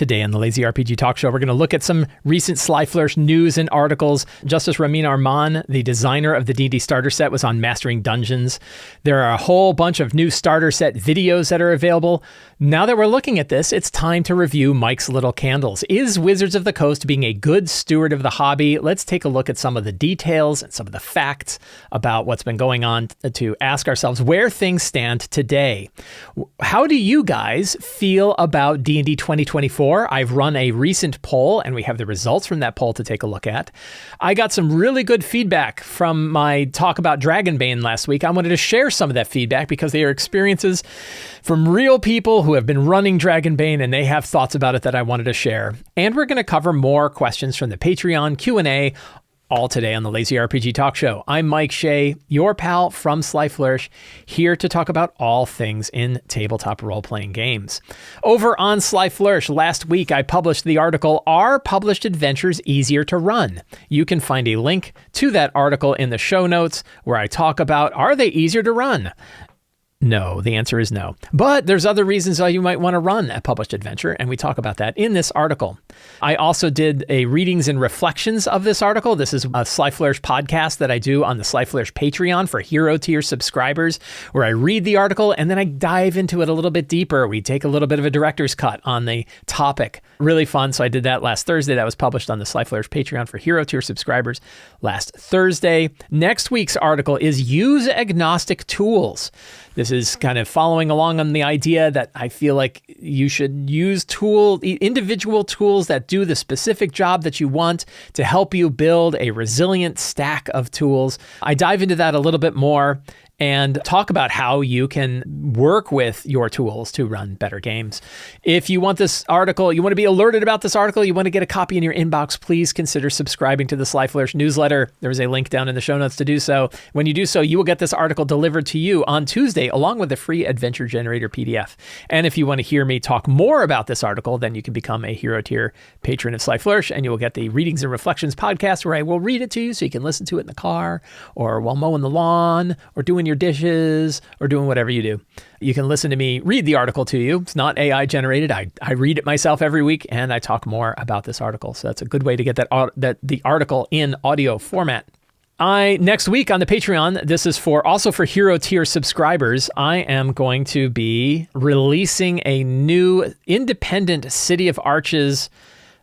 Today on the Lazy RPG Talk Show, we're going to look at some recent Sly Flourish news and articles. Justice Ramin Arman, the designer of the D&D Starter Set, was on Mastering Dungeons. There are a whole bunch of new Starter Set videos that are available. Now that we're looking at this, it's time to review Mike's Little Candles. Is Wizards of the Coast being a good steward of the hobby? Let's take a look at some of the details and some of the facts about what's been going on to ask ourselves where things stand today. How do you guys feel about D&D 2024? I've run a recent poll, and we have the results from that poll to take a look at. I got some really good feedback from my talk about Dragonbane last week. I wanted to share some of that feedback because they are experiences from real people who have been running Dragonbane, and they have thoughts about it that I wanted to share. And we're going to cover more questions from the Patreon Q&A all today on the Lazy RPG Talk Show. I'm Mike Shea, your pal from Sly Flourish, here to talk about all things in tabletop role-playing games. Over on Sly Flourish, last week I published the article, Are Published Adventures Easier to Run? You can find a link to that article in the show notes where I talk about, are they easier to run? No, the answer is no. But there's other reasons why you might want to run a published adventure, and we talk about that in this article. I also did a readings and reflections of this article. This is a Sly Flourish podcast that I do on the Sly Flourish Patreon for Hero Tier subscribers, where I read the article and then I dive into it a little bit deeper. We take a little bit of a director's cut on the topic. Really fun. So I did that last Thursday. That was published on the Sly Flourish Patreon for Hero Tier subscribers last Thursday. Next week's article is Use Agnostic Tools. This is kind of following along on the idea that I feel like you should use individual tools that do the specific job that you want to help you build a resilient stack of tools. I dive into that a little bit more and talk about how you can work with your tools to run better games. If you want this article, you want to be alerted about this article, you want to get a copy in your inbox, please consider subscribing to the Sly Flourish newsletter. There's a link down in the show notes to do so. When you do so, you will get this article delivered to you on Tuesday, along with a free Adventure Generator PDF. And if you want to hear me talk more about this article, then you can become a Hero Tier patron of Sly Flourish, and you will get the Readings and Reflections podcast, where I will read it to you so you can listen to it in the car, or while mowing the lawn, or doing your dishes, or doing whatever you do. You can listen to me read the article to you. It's not AI generated. I read it myself every week, and I talk more about this article. So that's a good way to get the article in audio format. Next week on the Patreon, this is also for Hero Tier subscribers, I am going to be releasing a new independent City of Arches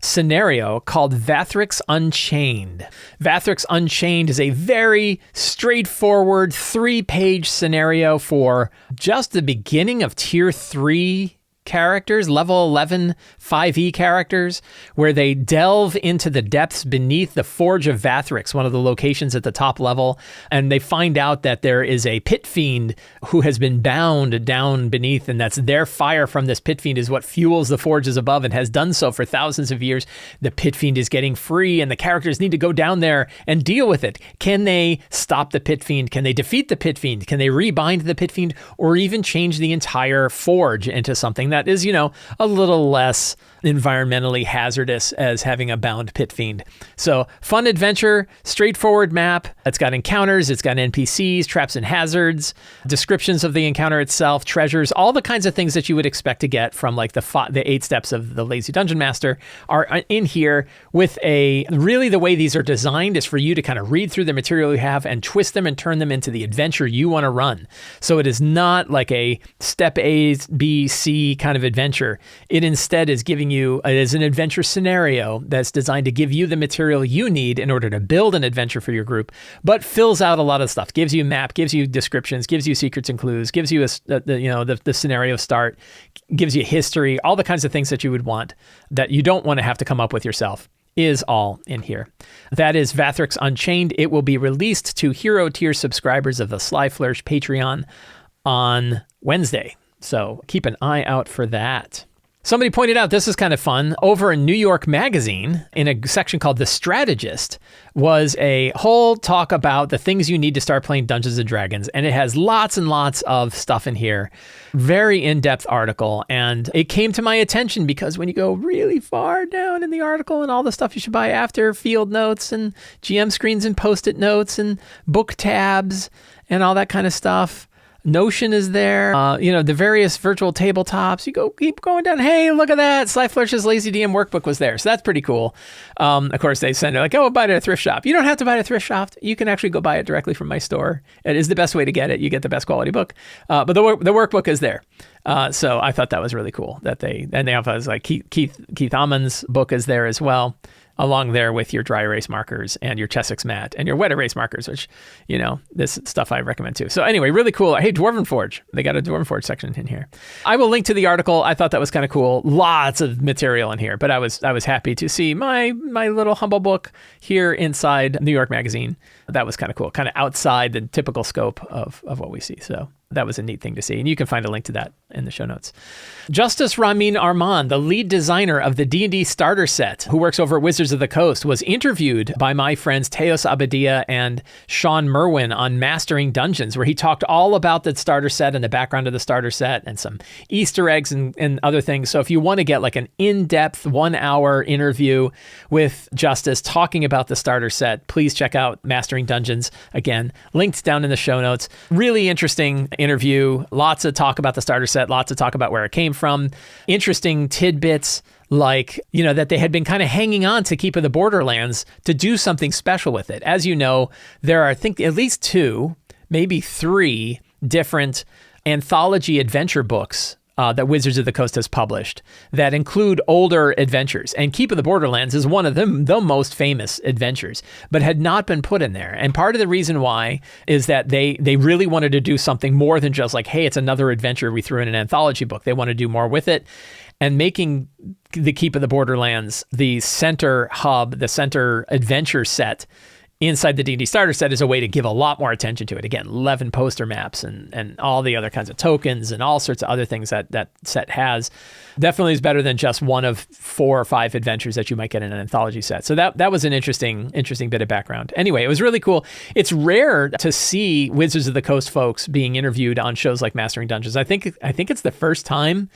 scenario called Vathrix Unchained. Vathrix Unchained is a very straightforward 3-page scenario for just the beginning of Tier 3 characters, level 11 5e characters, where they delve into the depths beneath the Forge of Vathrix, one of the locations at the top level, and they find out that there is a pit fiend who has been bound down beneath, and that's their fire from this pit fiend is what fuels the forges above and has done so for thousands of years. The pit fiend is getting free, and the characters need to go down there and deal with it. Can they stop the pit fiend? Can they defeat the pit fiend? Can they rebind the pit fiend, or even change the entire forge into something that is, a little less environmentally hazardous as having a bound pit fiend? So fun adventure, straightforward map. It's got encounters, it's got NPCs, traps and hazards, descriptions of the encounter itself, treasures, all the kinds of things that you would expect to get from like the 8 steps of the Lazy Dungeon Master are in here with really the way these are designed is for you to kind of read through the material you have and twist them and turn them into the adventure you want to run. So it is not like a step A, B, C kind of adventure. It instead is giving you, it is an adventure scenario that's designed to give you the material you need in order to build an adventure for your group, but fills out a lot of stuff, gives you a map, gives you descriptions, gives you secrets and clues, gives you the scenario start, gives you history, all the kinds of things that you would want that you don't want to have to come up with yourself is all in here. That is Vathrix Unchained. It will be released to Hero Tier subscribers of the Sly Flourish Patreon on Wednesday. So keep an eye out for that. Somebody pointed out, this is kind of fun, over in New York Magazine, in a section called The Strategist, was a whole talk about the things you need to start playing Dungeons & Dragons. And it has lots and lots of stuff in here. Very in-depth article. And it came to my attention because when you go really far down in the article and all the stuff you should buy after, field notes and GM screens and Post-it notes and book tabs and all that kind of stuff, Notion is there. The various virtual tabletops. You keep going down. Hey, look at that. Sly Flourish's Lazy DM Workbook was there. So that's pretty cool. Of course, they send it like, buy it at a thrift shop. You don't have to buy it at a thrift shop. You can actually go buy it directly from my store. It is the best way to get it. You get the best quality book. But the workbook is there. So I thought that was really cool that they have like Keith Ammon's book is there as well, along there with your dry erase markers and your Chessex mat and your wet erase markers, which, this stuff I recommend too. So anyway, really cool. Hey, Dwarven Forge. They got a Dwarven Forge section in here. I will link to the article. I thought that was kind of cool. Lots of material in here, but I was happy to see my little humble book here inside New York Magazine. That was kind of cool, kind of outside the typical scope of what we see. So that was a neat thing to see. And you can find a link to that in the show notes. Justice Ramin Arman, the lead designer of the D&D Starter Set, who works over at Wizards of the Coast, was interviewed by my friends Teos Abadia and Sean Merwin on Mastering Dungeons, where he talked all about the starter set and the background of the starter set and some Easter eggs and other things. So if you want to get like an in-depth 1-hour interview with Justice talking about the starter set, please check out Mastering Dungeons. Again, linked down in the show notes. Really interesting interview. Lots of talk about the starter set, lots of talk about where it came from. Interesting tidbits like, that they had been kind of hanging on to Keep of the Borderlands to do something special with it. As you know, there are, I think, at least 2, maybe 3 different anthology adventure books that Wizards of the Coast has published that include older adventures. And Keep of the Borderlands is one of them, the most famous adventures, but had not been put in there. And part of the reason why is that they really wanted to do something more than just like, hey, it's another adventure we threw in an anthology book. They want to do more with it. And making the Keep of the Borderlands the center hub, the center adventure set inside the D&D Starter Set is a way to give a lot more attention to it. Again, 11 poster maps and all the other kinds of tokens and all sorts of other things that set has. Definitely is better than just one of 4 or 5 adventures that you might get in an anthology set. So that was an interesting bit of background. Anyway, it was really cool. It's rare to see Wizards of the Coast folks being interviewed on shows like Mastering Dungeons. I think it's the first time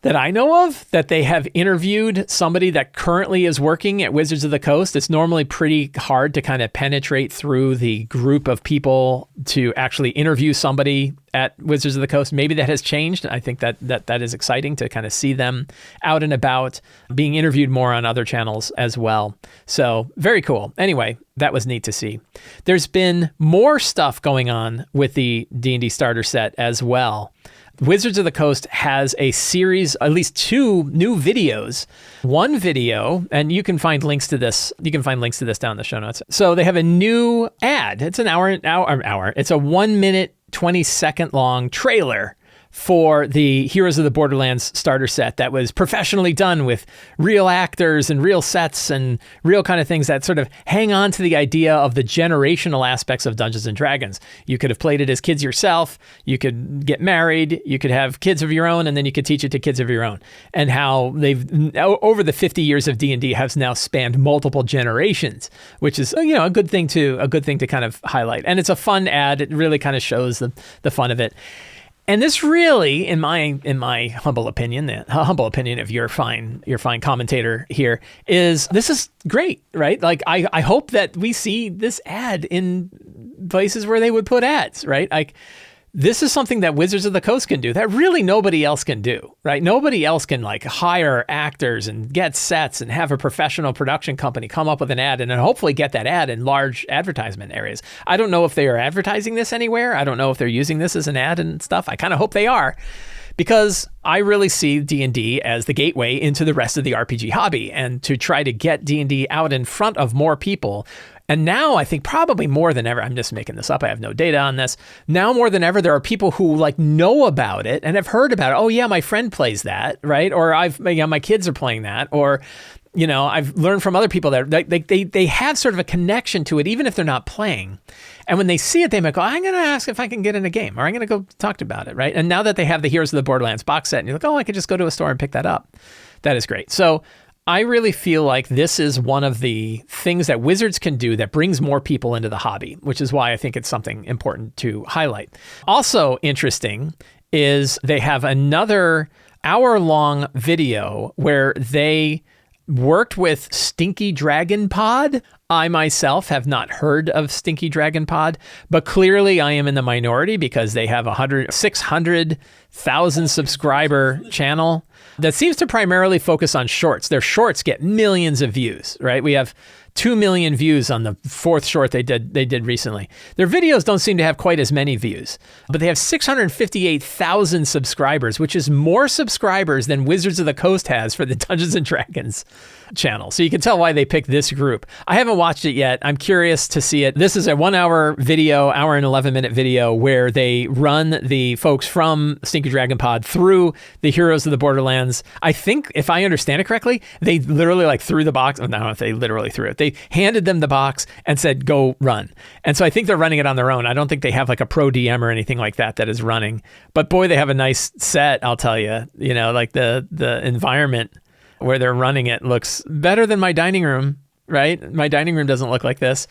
that I know of that they have interviewed somebody that currently is working at Wizards of the Coast. It's normally pretty hard to kind of penetrate through the group of people to actually interview somebody at Wizards of the Coast. Maybe that has changed. I think that is exciting to kind of see them out and about, being interviewed more on other channels as well. So very cool. Anyway, that was neat to see. There's been more stuff going on with the D&D Starter Set as well. Wizards of the Coast has a series, at least 2 new videos. One video, and you can find links to this. You can find links to this down in the show notes. So they have a new ad. It's an hour. It's a 1 minute, 20-second long trailer for the Heroes of the Borderlands starter set that was professionally done with real actors and real sets and real kind of things that sort of hang on to the idea of the generational aspects of Dungeons and Dragons. You could have played it as kids yourself. You could get married. You could have kids of your own, and then you could teach it to kids of your own. And how they've, over the 50 years of D&D, has now spanned multiple generations, which is, a good thing to kind of highlight. And it's a fun ad. It really kind of shows the fun of it. And this really, in my humble opinion, the humble opinion of your fine commentator here, is this is great, right? Like I hope that we see this ad in places where they would put ads, right? Like this is something that Wizards of the Coast can do that really nobody else can do, right? Nobody else can like hire actors and get sets and have a professional production company come up with an ad and then hopefully get that ad in large advertisement areas. I don't know if they are advertising this anywhere. I don't know if they're using this as an ad and stuff. I kind of hope they are, because I really see D&D as the gateway into the rest of the RPG hobby, and to try to get D&D out in front of more people. And now I think probably more than ever, I'm just making this up, I have no data on this. Now more than ever, there are people who like know about it and have heard about it. Oh yeah, my friend plays that, right? Or my kids are playing that, or I've learned from other people that they have sort of a connection to it, even if they're not playing. And when they see it, they might go, I'm going to ask if I can get in a game, or I'm going to go talk about it, right? And now that they have the Heroes of the Borderlands box set, and you're like, I could just go to a store and pick that up. That is great. So I really feel like this is one of the things that Wizards can do that brings more people into the hobby, which is why I think it's something important to highlight. Also interesting is they have another hour-long video where they worked with Stinky Dragon Pod I myself have not heard of Stinky Dragon Pod, but clearly I am in the minority because they have 600,000 subscriber channel that seems to primarily focus on shorts. Their shorts get millions of views, right? We have 2 million views on the fourth short they did recently. Their videos don't seem to have quite as many views, but they have 658,000 subscribers, which is more subscribers than Wizards of the Coast has for the Dungeons and Dragons channel. So you can tell why they picked this group. I haven't watched it yet. I'm curious to see it. This is a 1 hour video, hour and 11 minute video where they run the folks from Stinky Dragon Pod through the Heroes of the Borderlands. I think if I understand it correctly, they literally like threw the box. I don't know if they literally threw it. They handed them the box and said, go run. And so I think they're running it on their own. I don't think they have like a pro DM or anything like that is running, but boy, they have a nice set. I'll tell you, like the environment where they're running it looks better than my dining room, right? My dining room doesn't look like this.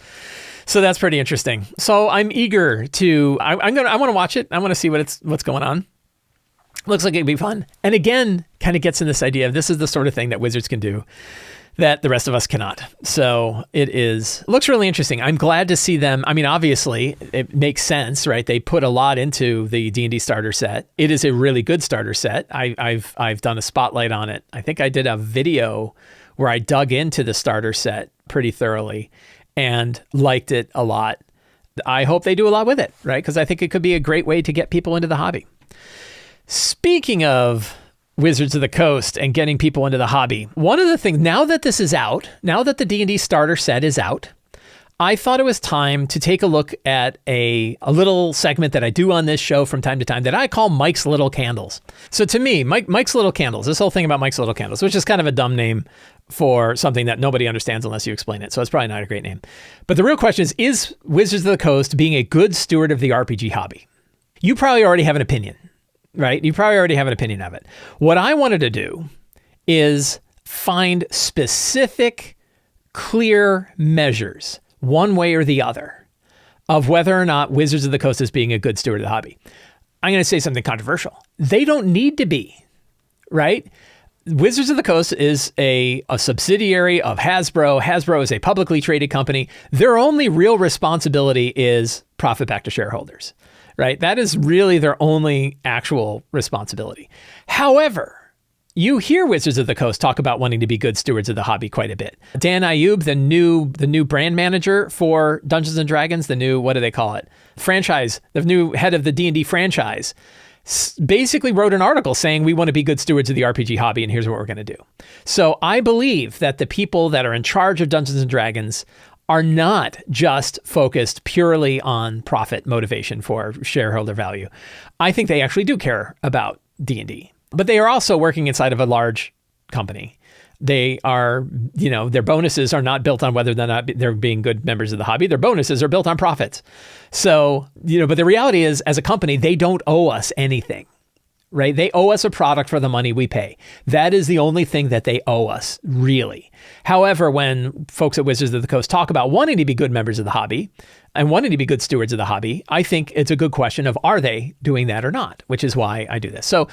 So that's pretty interesting. So I'm eager to, I want to watch it. I want to see what's going on. Looks like it'd be fun. And again, kind of gets in this idea of this is the sort of thing that Wizards can do that the rest of us cannot. So looks really interesting. I'm glad to see them. I mean, obviously it makes sense, right? They put a lot into the D&D starter set. It is a really good starter set. I've done a spotlight on it. I think I did a video where I dug into the starter set pretty thoroughly and liked it a lot. I hope they do a lot with it, right? Because I think it could be a great way to get people into the hobby. Speaking of Wizards of the Coast and getting people into the hobby, one of the things, now that this is out, now that the D&D starter set is out, I thought it was time to take a look at a little segment that I do on this show from time to time that I call Mike's Little Candles. So to me, Mike's Little Candles, this whole thing about Mike's Little Candles, which is kind of a dumb name for something that nobody understands unless you explain it. So it's probably not a great name. But the real question is Wizards of the Coast being a good steward of the RPG hobby? You probably already have an opinion, right? You probably already have an opinion of it. What I wanted to do is find specific, clear measures, one way or the other, of whether or not Wizards of the Coast is being a good steward of the hobby. I'm going to say something controversial. They don't need to be, right? Wizards of the Coast is a subsidiary of Hasbro. Hasbro is a publicly traded company. Their only real responsibility is profit back to shareholders, right? That is really their only actual responsibility. However, you hear Wizards of the Coast talk about wanting to be good stewards of the hobby quite a bit. Dan Ayub, the new brand manager for Dungeons and Dragons, the new, what do they call it? Franchise, the new head of the D&D franchise, basically wrote an article saying we want to be good stewards of the RPG hobby and here's what we're going to do. So I believe that the people that are in charge of Dungeons and Dragons are not just focused purely on profit motivation for shareholder value. I think they actually do care about D&D, but they are also working inside of a large company. They are, their bonuses are not built on whether or not they're being good members of the hobby. Their bonuses are built on profits. So, but the reality is, as a company, they don't owe us anything, right? They owe us a product for the money we pay. That is the only thing that they owe us, really. However, when folks at Wizards of the Coast talk about wanting to be good members of the hobby and wanting to be good stewards of the hobby, I think it's a good question of, are they doing that or not? Which is why I do this. So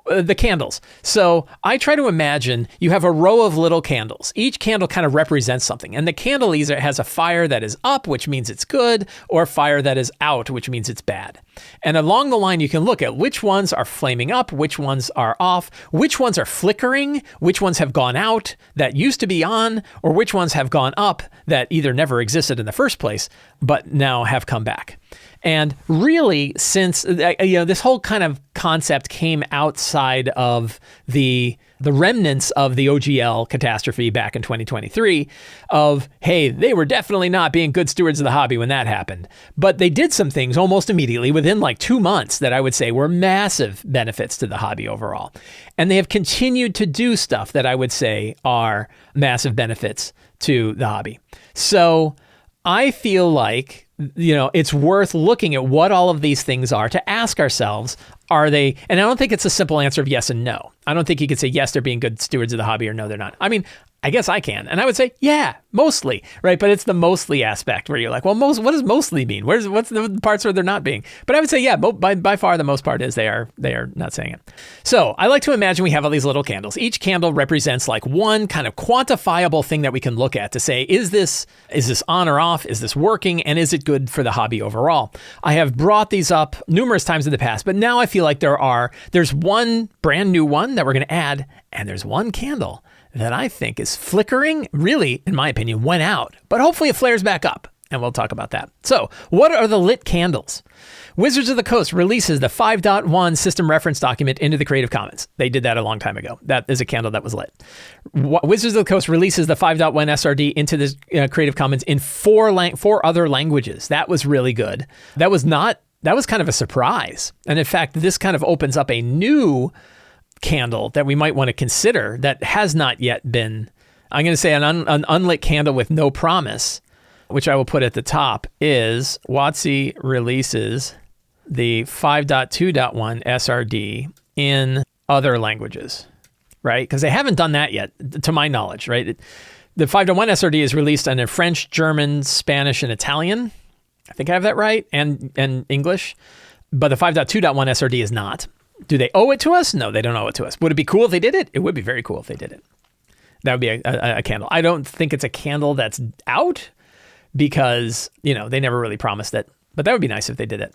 the candles. So I try to imagine you have a row of little candles. Each candle kind of represents something. And the candle either has a fire that is up, which means it's good, or a fire that is out, which means it's bad. And along the line, you can look at which ones are flaming up, which ones are off, which ones are flickering, which ones have gone out that used to be on, or which ones have gone up that either never existed in the first place, but now have come back. And really, since this whole kind of concept came outside of the remnants of the OGL catastrophe back in 2023 of, hey, they were definitely not being good stewards of the hobby when that happened. But they did some things almost immediately within like 2 months that I would say were massive benefits to the hobby overall. And they have continued to do stuff that I would say are massive benefits to the hobby. So I feel like it's worth looking at what all of these things are to ask ourselves, are they, and I don't think it's a simple answer of yes and no. I don't think you could say, yes, they're being good stewards of the hobby or no, they're not. I mean, I guess I can. And I would say, yeah, mostly, right? But it's the mostly aspect where you're like, well, what does mostly mean? What's the parts where they're not being? But I would say, yeah, by far the most part is they are not saying it. So I like to imagine we have all these little candles. Each candle represents like one kind of quantifiable thing that we can look at to say, is this on or off? Is this working? And is it good for the hobby overall? I have brought these up numerous times in the past, but now I feel like there's one brand new one that we're going to add, and there's one candle that I think is flickering, really, in my opinion, went out. But hopefully it flares back up, and we'll talk about that. So, what are the lit candles? Wizards of the Coast releases the 5.1 system reference document into the Creative Commons. They did that a long time ago. That is a candle that was lit. Wizards of the Coast releases the 5.1 SRD into the Creative Commons in four other languages. That was really good. That was kind of a surprise. And in fact, this kind of opens up a new candle that we might want to consider that has not yet been, I'm going to say an unlit candle with no promise, which I will put at the top, is WOTC releases the 5.2.1 SRD in other languages, right? Because they haven't done that yet, to my knowledge, right? The 5.1 SRD is released in French, German, Spanish, and Italian. I think I have that right, and English. But the 5.2.1 SRD is not. Do they owe it to us? No, they don't owe it to us. Would it be cool if they did it? It would be very cool if they did it. That would be a candle. I don't think it's a candle that's out because, they never really promised it. But that would be nice if they did it.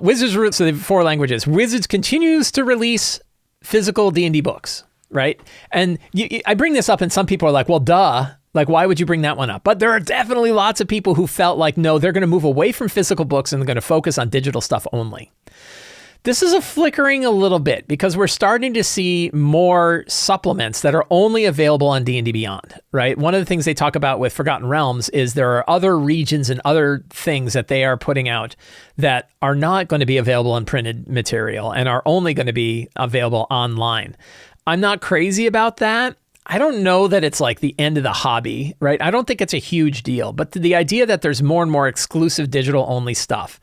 Wizards, so they have 4 languages. Wizards continues to release physical D&D books, right? And I bring this up and some people are like, well, duh. Like, why would you bring that one up? But there are definitely lots of people who felt like, no, they're going to move away from physical books and they're going to focus on digital stuff only. This is a flickering a little bit because we're starting to see more supplements that are only available on D&D Beyond, right? One of the things they talk about with Forgotten Realms is there are other regions and other things that they are putting out that are not going to be available in printed material and are only going to be available online. I'm not crazy about that. I don't know that it's like the end of the hobby, right? I don't think it's a huge deal, but the idea that there's more and more exclusive digital only stuff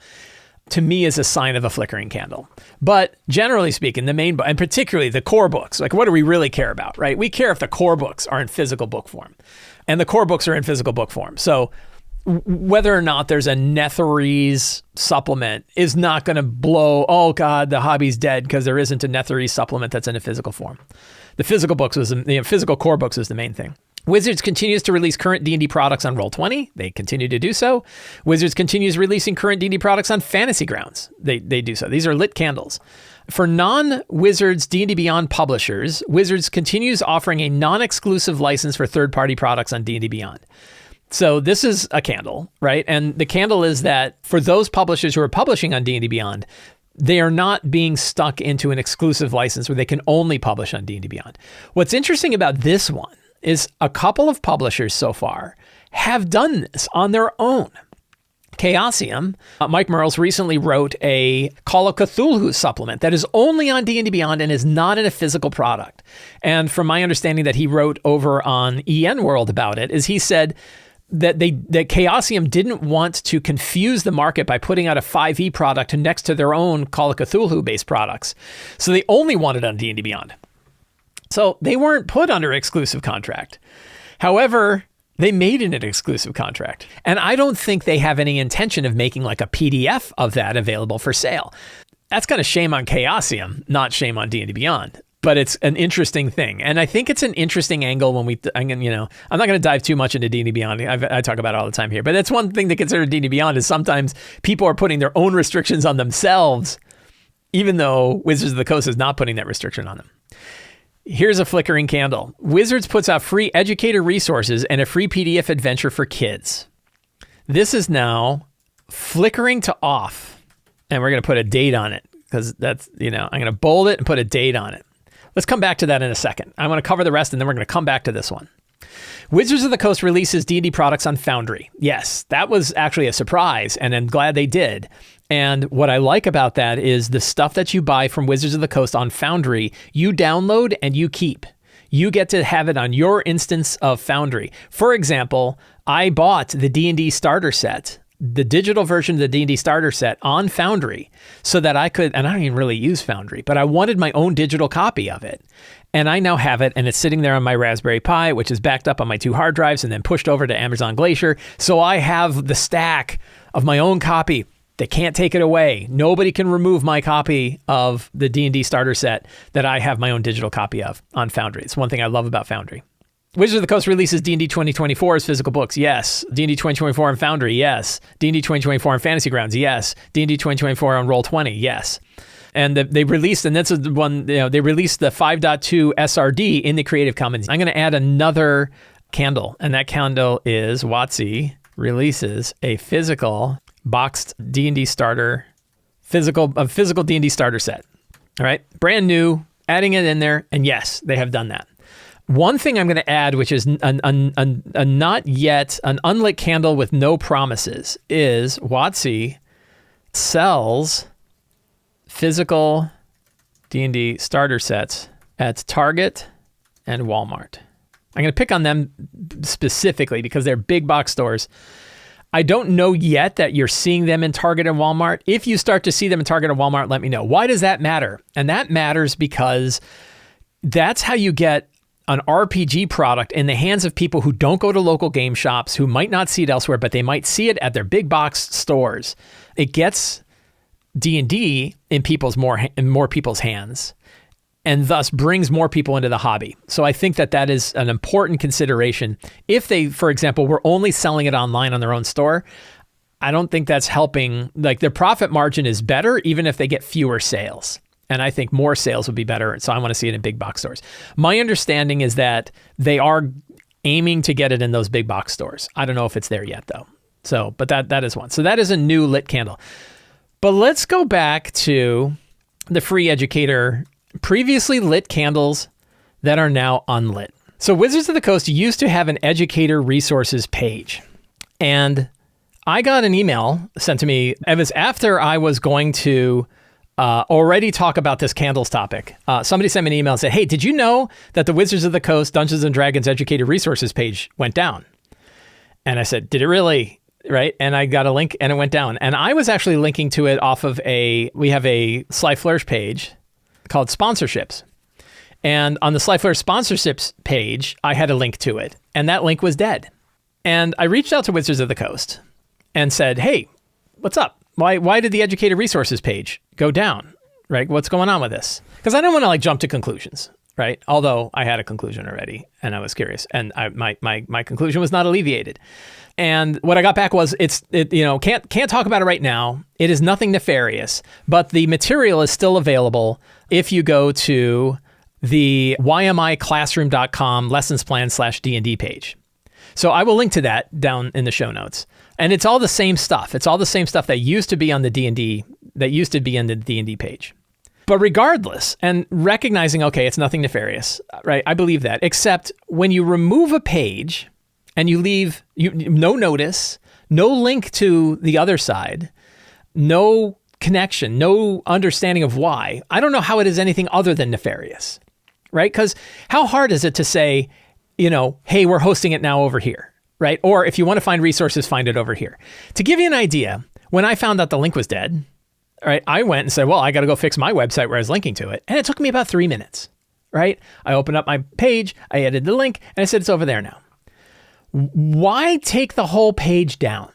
to me is a sign of a flickering candle. But generally speaking, the main, and particularly the core books, like what do we really care about, right? We care if the core books are in physical book form, and the core books are in physical book form. So whether or not there's a Netherese supplement is not going to blow, oh God, the hobby's dead because there isn't a Netherese supplement that's in a physical form. The physical books the physical core books is the main thing. Wizards continues to release current D&D products on Roll20. They continue to do so. Wizards continues releasing current D&D products on Fantasy Grounds. They do so. These are lit candles. For non-Wizards D&D Beyond publishers, Wizards continues offering a non-exclusive license for third-party products on D&D Beyond. So this is a candle, right? And the candle is that for those publishers who are publishing on D&D Beyond, they are not being stuck into an exclusive license where they can only publish on D&D Beyond. What's interesting about this one is a couple of publishers so far have done this on their own. Chaosium, Mike Merles recently wrote a Call of Cthulhu supplement that is only on D&D Beyond and is not in a physical product. And from my understanding that he wrote over on EN World about it, is he said that Chaosium didn't want to confuse the market by putting out a 5e product next to their own Call of Cthulhu based products. So they only wanted on D&D Beyond. So they weren't put under exclusive contract. However, they made it an exclusive contract. And I don't think they have any intention of making like a PDF of that available for sale. That's kind of shame on Chaosium, not shame on D&D Beyond. But it's an interesting thing. And I think it's an interesting angle when I'm not going to dive too much into D&D Beyond. I talk about it all the time here. But that's one thing to consider D&D Beyond is sometimes people are putting their own restrictions on themselves, even though Wizards of the Coast is not putting that restriction on them. Here's a flickering candle. Wizards puts out free educator resources and a free PDF adventure for kids. This is now flickering to off. And we're going to put a date on it because that's, I'm going to bold it and put a date on it. Let's come back to that in a second. I'm going to cover the rest and then we're going to come back to this one. Wizards of the Coast releases D&D products on Foundry. Yes, that was actually a surprise and I'm glad they did. And what I like about that is the stuff that you buy from Wizards of the Coast on Foundry, you download and you keep. You get to have it on your instance of Foundry. For example, I bought the D&D Starter Set, the digital version of the D&D Starter Set on Foundry so that I could, and I don't even really use Foundry, but I wanted my own digital copy of it. And I now have it, and it's sitting there on my Raspberry Pi, which is backed up on my 2 hard drives and then pushed over to Amazon Glacier. So I have the stack of my own copy. They can't take it away. Nobody can remove my copy of the D&D Starter Set that I have my own digital copy of on Foundry. It's one thing I love about Foundry. Wizards of the Coast releases D&D 2024 as physical books. Yes. D&D 2024 on Foundry. Yes. D&D 2024 on Fantasy Grounds. Yes. D&D 2024 on Roll20. Yes. And they released, and that's the one, they released the 5.2 SRD in the Creative Commons. I'm going to add another candle, and that candle is WOTC releases a physical boxed D&D starter, physical D&D starter set. All right, brand new, adding it in there, and yes, they have done that. One thing I'm going to add, which is a not yet, an unlit candle with no promises, is WOTC sells physical D&D starter sets at Target and Walmart. I'm going to pick on them specifically because they're big box stores. I don't know yet that you're seeing them in Target and Walmart. If you start to see them in Target and Walmart, let me know. Why does that matter? And that matters because that's how you get an RPG product in the hands of people who don't go to local game shops, who might not see it elsewhere, but they might see it at their big box stores. It gets D&D in more people's hands, and thus brings more people into the hobby. So I think that is an important consideration. If they, for example, were only selling it online on their own store, I don't think that's helping. Like, their profit margin is better even if they get fewer sales. And I think more sales would be better. So I want to see it in big box stores. My understanding is that they are aiming to get it in those big box stores. I don't know if it's there yet though. So, but that is one. So that is a new lit candle. But let's go back to the free educator previously lit candles that are now unlit. So Wizards of the Coast used to have an educator resources page. And I got an email sent to me. It was after I was going to already talk about this candles topic. Somebody sent me an email and said, hey, did you know that the Wizards of the Coast Dungeons & Dragons educator resources page went down? And I said, did it really? Right. And I got a link and it went down. And I was actually linking to it off of we have a Sly Flourish page called sponsorships. And on the Sly Flourish sponsorships page, I had a link to it. And that link was dead. And I reached out to Wizards of the Coast and said, hey, what's up? Why did the educator resources page go down? Right? What's going on with this? Because I don't want to jump to conclusions. Right? Although I had a conclusion already and I was curious, and my conclusion was not alleviated. And what I got back was can't talk about it right now. It is nothing nefarious, but the material is still available if you go to the ymiclassroom.com lessons plan /D&D page. So I will link to that down in the show notes. And it's all the same stuff. It's all the same stuff that used to be on the D&D, that used to be in the D&D page. But regardless, and recognizing, okay, it's nothing nefarious, right? I believe that, except when you remove a page and you leave no notice, no link to the other side, no connection, no understanding of why, I don't know how it is anything other than nefarious, right? Because how hard is it to say, hey, we're hosting it now over here, right? Or if you want to find resources, find it over here. To give you an idea, when I found out the link was dead, right, I went and said, well, I got to go fix my website where I was linking to it. And it took me about 3 minutes, right? I opened up my page, I edited the link, and I said, it's over there now. Why take the whole page down?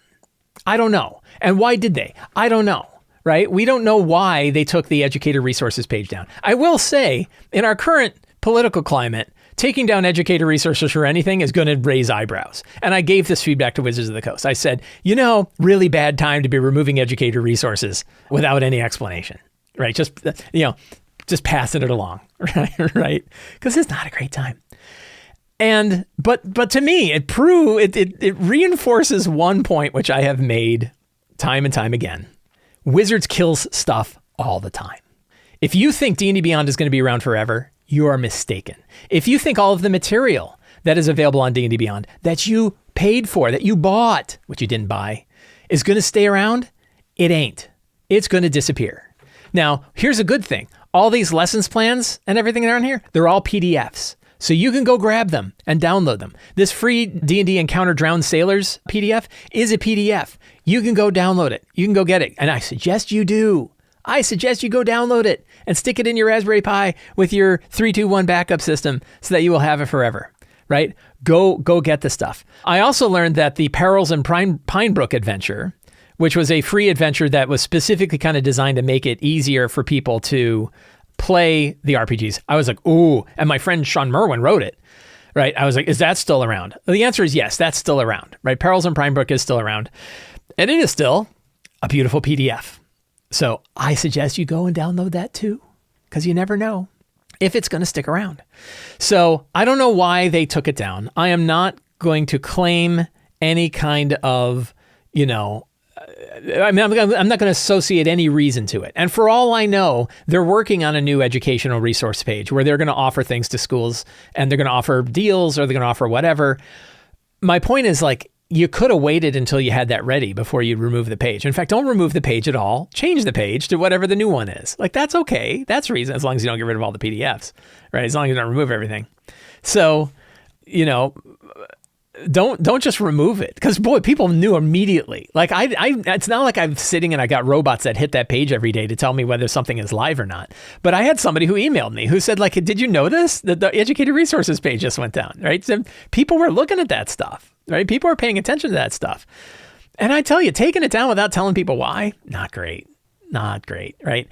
I don't know. And why did they? I don't know, right? We don't know why they took the educator resources page down. I will say, in our current political climate, taking down educator resources for anything is going to raise eyebrows. And I gave this feedback to Wizards of the Coast. I said, really bad time to be removing educator resources without any explanation, right? Just passing it along, right? Because it's not a great time. And but to me, it reinforces one point which I have made time and time again. Wizards kills stuff all the time. If you think D&D Beyond is going to be around forever, you are mistaken. If you think all of the material that is available on D&D Beyond that you paid for, that you bought, which you didn't buy, is going to stay around, it ain't. It's going to disappear. Now, here's a good thing. All these lessons plans and everything that are on here, they're all PDFs. So you can go grab them and download them. This free D&D Encounter Drowned Sailors PDF is a PDF. You can go download it. You can go get it. And I suggest you do. I suggest you go download it and stick it in your Raspberry Pi with your 3-2-1 backup system so that you will have it forever, right? Go get the stuff. I also learned that the Perils in Pinebrook adventure, which was a free adventure that was specifically kind of designed to make it easier for people to play the RPGs. I was like, ooh, and my friend Sean Merwin wrote it, right? I was like, is that still around? Well, the answer is yes, that's still around, right? Perils in Pinebrook is still around, and it is still a beautiful PDF. So I suggest you go and download that too, because you never know if it's going to stick around. So I don't know why they took it down. I am not going to claim any kind of, I'm not going to associate any reason to it. And for all I know, they're working on a new educational resource page where they're going to offer things to schools, and they're going to offer deals, or they're going to offer whatever. My point is, like, you could have waited until you had that ready before you remove the page. In fact, don't remove the page at all. Change the page to whatever the new one is. Like, that's okay. That's reason, as long as you don't get rid of all the PDFs, right? As long as you don't remove everything. So, don't just remove it, because boy, people knew immediately. Like it's not like I'm sitting and I got robots that hit that page every day to tell me whether something is live or not. But I had somebody who emailed me who said, like, did you notice that the educator resources page just went down, right? So people were looking at that stuff, right? People were paying attention to that stuff. And I tell you, taking it down without telling people why, not great, right?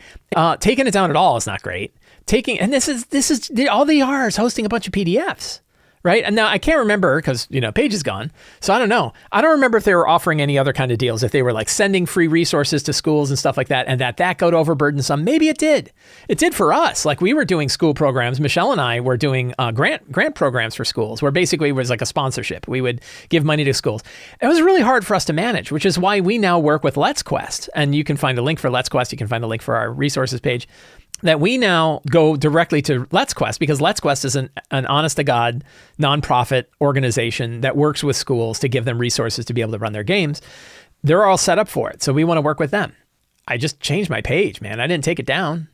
Taking it down at all is not great. And this is all they are is hosting a bunch of PDFs. Right. And now I can't remember because, Page is gone. So I don't know. I don't remember if they were offering any other kind of deals, if they were like sending free resources to schools and stuff like that, and that got overburdensome. Maybe it did. It did for us. Like, we were doing school programs. Michelle and I were doing grant programs for schools, where basically it was like a sponsorship. We would give money to schools. It was really hard for us to manage, which is why we now work with Let's Quest. And you can find a link for Let's Quest. You can find a link for our resources page. That we now go directly to Let's Quest, because Let's Quest is an honest-to-God nonprofit organization that works with schools to give them resources to be able to run their games. They're all set up for it, so we want to work with them. I just changed my page, man. I didn't take it down.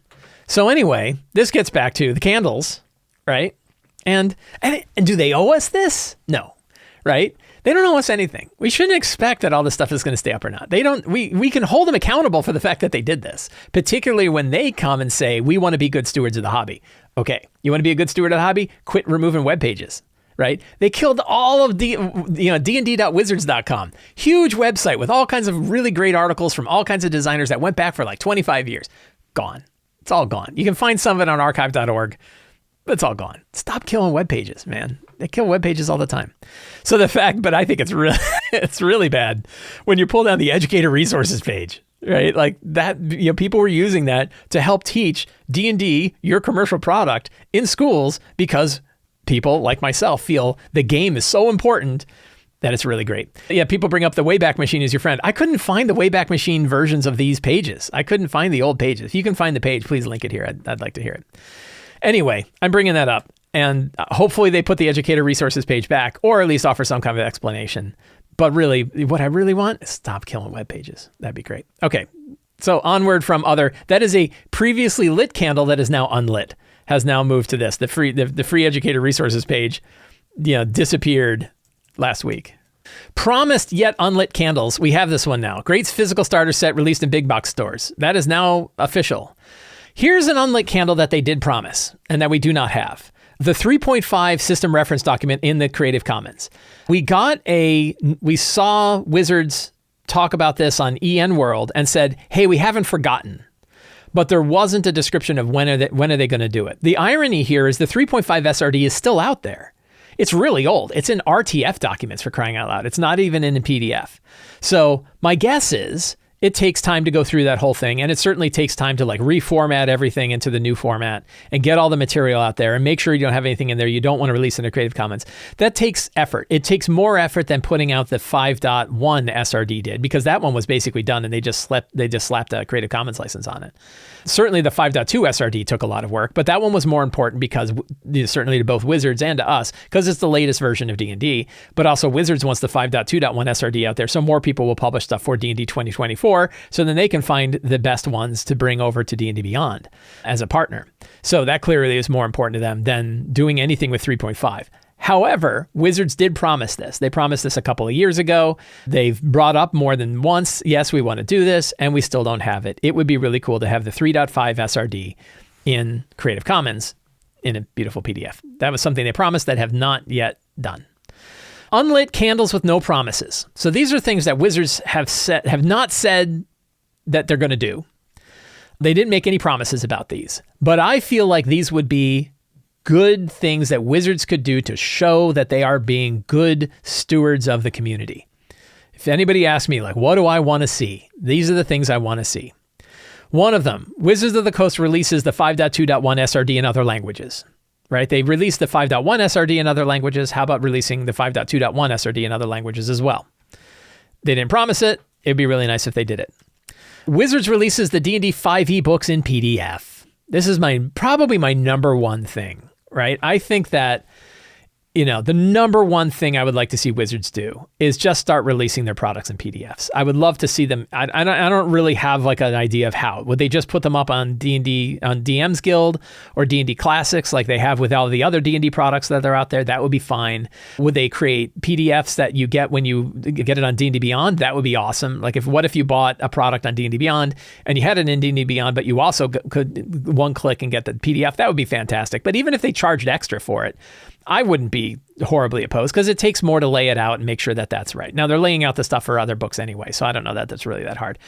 So anyway, this gets back to the candles, right? And do they owe us this? No, right? They don't owe us anything. We shouldn't expect that all this stuff is going to stay up or not. They don't. We can hold them accountable for the fact that they did this, particularly when they come and say, we want to be good stewards of the hobby. Okay, you want to be a good steward of the hobby? Quit removing web pages, right? They killed all of D&D.wizards.com. Huge website with all kinds of really great articles from all kinds of designers that went back for like 25 years. Gone. It's all gone. You can find some of it on archive.org. But it's all gone. Stop killing web pages, man. They kill web pages all the time. So but I think it's really bad when you pull down the educator resources page, right? Like that, people were using that to help teach D&D, your commercial product, in schools, because people like myself feel the game is so important that it's really great. Yeah, people bring up the Wayback Machine as your friend. I couldn't find the Wayback Machine versions of these pages. I couldn't find the old pages. If you can find the page, please link it here. I'd like to hear it. Anyway, I'm bringing that up, and hopefully they put the educator resources page back, or at least offer some kind of explanation. But really, what I really want is stop killing web pages. That'd be great. Okay, so onward from other. That is a previously lit candle that is now unlit, has now moved to this. The free educator resources page, disappeared last week. Promised yet unlit candles. We have this one now. Great's physical starter set released in big box stores. That is now official. Here's an unlit candle that they did promise and that we do not have. The 3.5 system reference document in the Creative Commons. We saw Wizards talk about this on EN World and said, hey, we haven't forgotten. But there wasn't a description of when are they going to do it. The irony here is the 3.5 SRD is still out there. It's really old. It's in RTF documents, for crying out loud. It's not even in a PDF. So my guess is it takes time to go through that whole thing, and it certainly takes time to like reformat everything into the new format and get all the material out there and make sure you don't have anything in there you don't want to release in the Creative Commons. That takes effort. It takes more effort than putting out the 5.1 SRD did, because that one was basically done and they just slapped a Creative Commons license on it. Certainly the 5.2 SRD took a lot of work, but that one was more important because certainly to both Wizards and to us, because it's the latest version of D&D, but also Wizards wants the 5.2.1 SRD out there, so more people will publish stuff for D&D 2024. So then they can find the best ones to bring over to D&D Beyond as a partner. So that clearly is more important to them than doing anything with 3.5. However, Wizards did promise this. They promised this a couple of years ago. They've brought up more than once, yes, we want to do this, and we still don't have it. It would be really cool to have the 3.5 SRD in Creative Commons in a beautiful PDF. That was something they promised that have not yet done. Unlit candles with no promises. So these are things that Wizards have not said that they're going to do. They didn't make any promises about these, but I feel like these would be good things that Wizards could do to show that they are being good stewards of the community. If anybody asks me, like, what do I want to see? These are the things I want to see. One of them, Wizards of the Coast releases the 5.2.1 SRD in other languages, right? They released the 5.1 SRD in other languages. How about releasing the 5.2.1 SRD in other languages as well? They didn't promise it. It'd be really nice if they did it. Wizards releases the D&D 5e books in PDF. This is probably my number one thing, right? I think that, the number one thing I would like to see Wizards do is just start releasing their products in PDFs. I would love to see them. I don't really have like an idea of how. Would they just put them up on D&D, on DM's Guild or D&D Classics like they have with all the other D&D products that are out there? That would be fine. Would they create PDFs that you get when you get it on D&D Beyond? That would be awesome. Like what if you bought a product on D&D Beyond and you had it in D&D Beyond, but you also could one click and get the PDF? That would be fantastic. But even if they charged extra for it, I wouldn't be horribly opposed because it takes more to lay it out and make sure that that's right. Now, they're laying out the stuff for other books anyway, so I don't know that that's really that hard.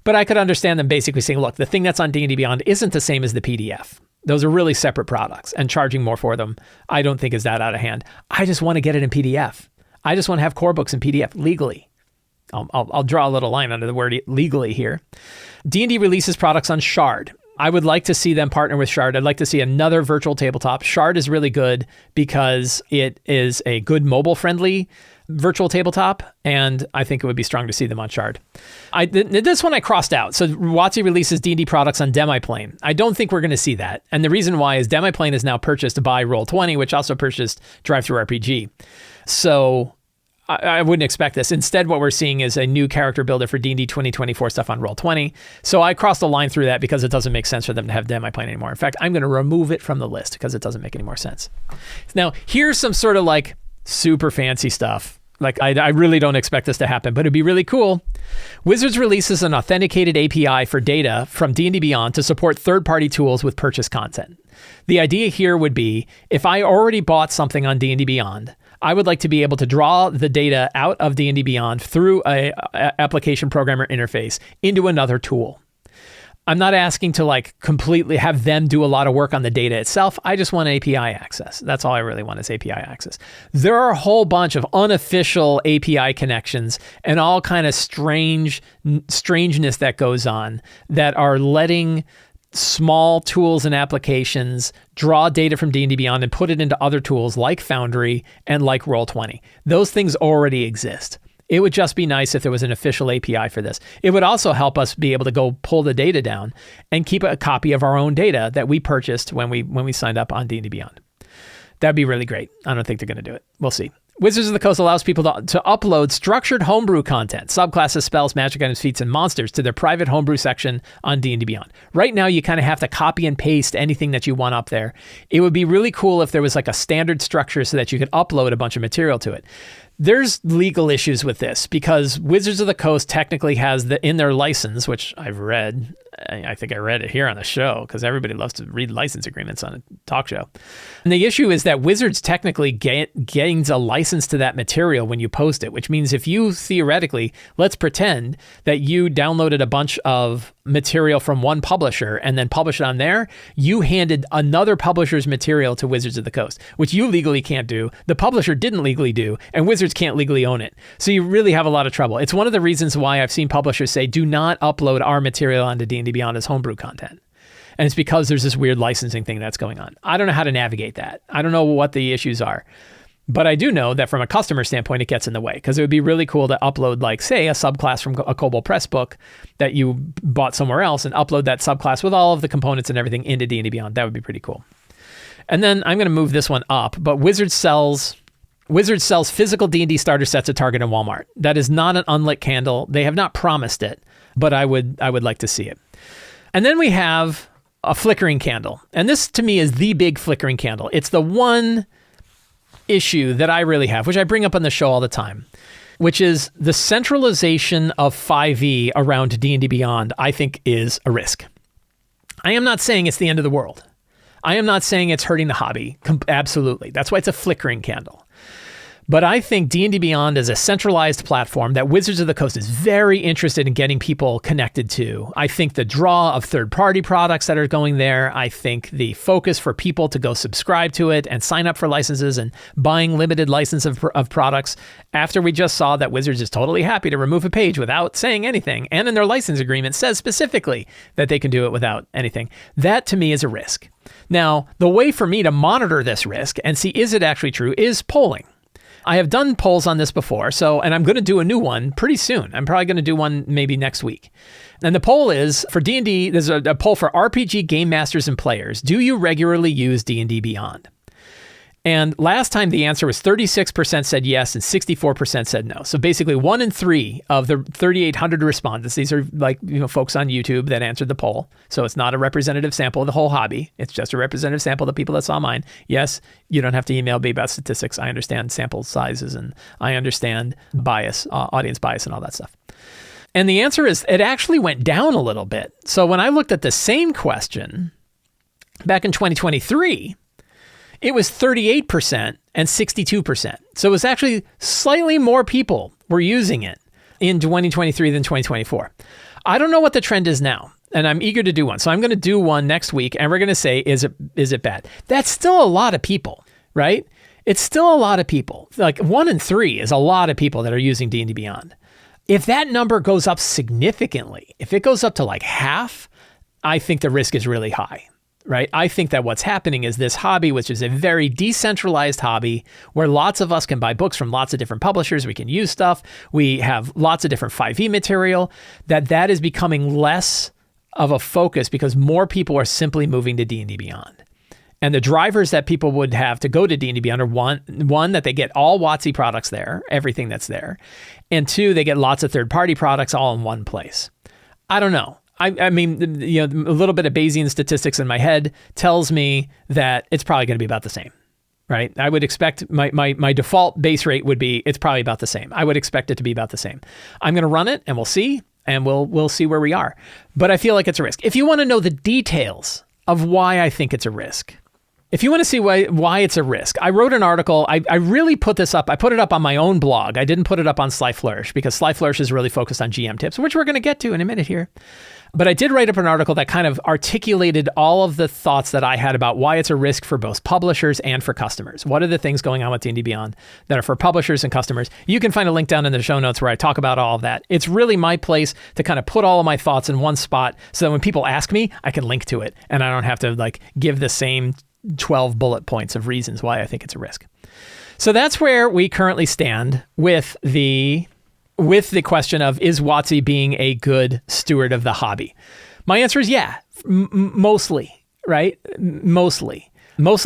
But I could understand them basically saying, look, the thing that's on D&D Beyond isn't the same as the PDF. Those are really separate products, and charging more for them I don't think is that out of hand. I just want to get it in PDF. I just want to have core books in PDF legally. I'll draw a little line under the word legally here. D&D releases products on Shard. I would like to see them partner with Shard. I'd like to see another virtual tabletop. Shard is really good because it is a good mobile-friendly virtual tabletop, and I think it would be strong to see them on Shard. This one I crossed out. So WOTC releases D&D products on Demiplane. I don't think we're going to see that. And the reason why is Demiplane is now purchased by Roll20, which also purchased Drive-Thru-RPG. So I wouldn't expect this. Instead, what we're seeing is a new character builder for D&D 2024 stuff on Roll20. So I crossed a line through that because it doesn't make sense for them to have Demiplane anymore. In fact, I'm going to remove it from the list because it doesn't make any more sense. Now, here's some sort of like super fancy stuff. Like I really don't expect this to happen, but it'd be really cool. Wizards releases an authenticated API for data from D&D Beyond to support third-party tools with purchase content. The idea here would be if I already bought something on D&D Beyond, I would like to be able to draw the data out of D&D Beyond through a application programmer interface into another tool. I'm not asking to like completely have them do a lot of work on the data itself. I just want API access. That's all I really want is API access. There are a whole bunch of unofficial API connections and all kind of strangeness that goes on that are letting small tools and applications draw data from D&D Beyond and put it into other tools like Foundry and like Roll20. Those things already exist. It would just be nice if there was an official API for this. It would also help us be able to go pull the data down and keep a copy of our own data that we purchased when we signed up on D&D Beyond. That'd be really great. I don't think they're going to do it. We'll see. Wizards of the Coast allows people to upload structured homebrew content, subclasses, spells, magic items, feats, and monsters to their private homebrew section on D&D Beyond. Right now, you kind of have to copy and paste anything that you want up there. It would be really cool if there was like a standard structure so that you could upload a bunch of material to it. There's legal issues with this because Wizards of the Coast technically has in their license, which I've read. I think I read it here on the show because everybody loves to read license agreements on a talk show. And the issue is that Wizards technically gains a license to that material when you post it, which means if you theoretically, let's pretend that you downloaded a bunch of material from one publisher and then publish it on there, you handed another publisher's material to Wizards of the Coast, which you legally can't do. The publisher didn't legally do, and Wizards can't legally own it. So you really have a lot of trouble. It's one of the reasons why I've seen publishers say, do not upload our material onto D&D Beyond as homebrew content. And it's because there's this weird licensing thing that's going on. I don't know how to navigate that. I don't know what the issues are. But I do know that from a customer standpoint, it gets in the way because it would be really cool to upload, like, say, a subclass from a Kobold Press book that you bought somewhere else and upload that subclass with all of the components and everything into D&D Beyond. That would be pretty cool. And then I'm going to move this one up, but Wizards sells physical D&D starter sets at Target and Walmart. That is not an unlit candle. They have not promised it, but I would like to see it. And then we have a flickering candle. And this, to me, is the big flickering candle. It's the one issue that I really have, which I bring up on the show all the time, which is the centralization of 5e around D&D Beyond, I think is a risk. I am not saying it's the end of the world. I am not saying it's hurting the hobby. Absolutely. That's why it's a flickering candle. But I think D&D Beyond is a centralized platform that Wizards of the Coast is very interested in getting people connected to. I think the draw of third-party products that are going there, I think the focus for people to go subscribe to it and sign up for licenses and buying limited license of products, after we just saw that Wizards is totally happy to remove a page without saying anything, and in their license agreement says specifically that they can do it without anything. That, to me, is a risk. Now, the way for me to monitor this risk and see is it actually true is polling. I have done polls on this before, and I'm going to do a new one pretty soon. I'm probably going to do one maybe next week. And the poll is, for D&D, there's a poll for RPG game masters and players. Do you regularly use D&D Beyond? And last time the answer was 36% said yes and 64% said no. So basically 1 in 3 of the 3,800 respondents, these are folks on YouTube that answered the poll. So it's not a representative sample of the whole hobby. It's just a representative sample of the people that saw mine. Yes, you don't have to email me about statistics. I understand sample sizes and I understand bias, audience bias and all that stuff. And the answer is it actually went down a little bit. So when I looked at the same question back in 2023, it was 38% and 62%. So it was actually slightly more people were using it in 2023 than 2024. I don't know what the trend is now, and I'm eager to do one. So I'm going to do one next week, and we're going to say, is it bad? That's still a lot of people, right? It's still a lot of people. Like 1 in 3 is a lot of people that are using D&D Beyond. If that number goes up significantly, if it goes up to like half, I think the risk is really high. Right? I think that what's happening is this hobby, which is a very decentralized hobby where lots of us can buy books from lots of different publishers. We can use stuff. We have lots of different 5e material, that is becoming less of a focus because more people are simply moving to D&D Beyond. And the drivers that people would have to go to D&D Beyond are one, that they get all WOTC products there, everything that's there. And 2, they get lots of third-party products all in one place. I don't know. I mean, a little bit of Bayesian statistics in my head tells me that it's probably going to be about the same, right? I would expect my default base rate would be it's probably about the same. I would expect it to be about the same. I'm going to run it and we'll see, and we'll see where we are. But I feel like it's a risk. If you want to know the details of why I think it's a risk, if you want to see why it's a risk, I wrote an article. I really put this up. I put it up on my own blog. I didn't put it up on Sly Flourish because Sly Flourish is really focused on GM tips, which we're going to get to in a minute here. But I did write up an article that kind of articulated all of the thoughts that I had about why it's a risk for both publishers and for customers. What are the things going on with D&D Beyond that are for publishers and customers? You can find a link down in the show notes where I talk about all of that. It's really my place to kind of put all of my thoughts in one spot so that when people ask me, I can link to it and I don't have to give the same 12 bullet points of reasons why I think it's a risk. So that's where we currently stand with the question of, is WOTC being a good steward of the hobby? My answer is yeah, mostly, right? Mostly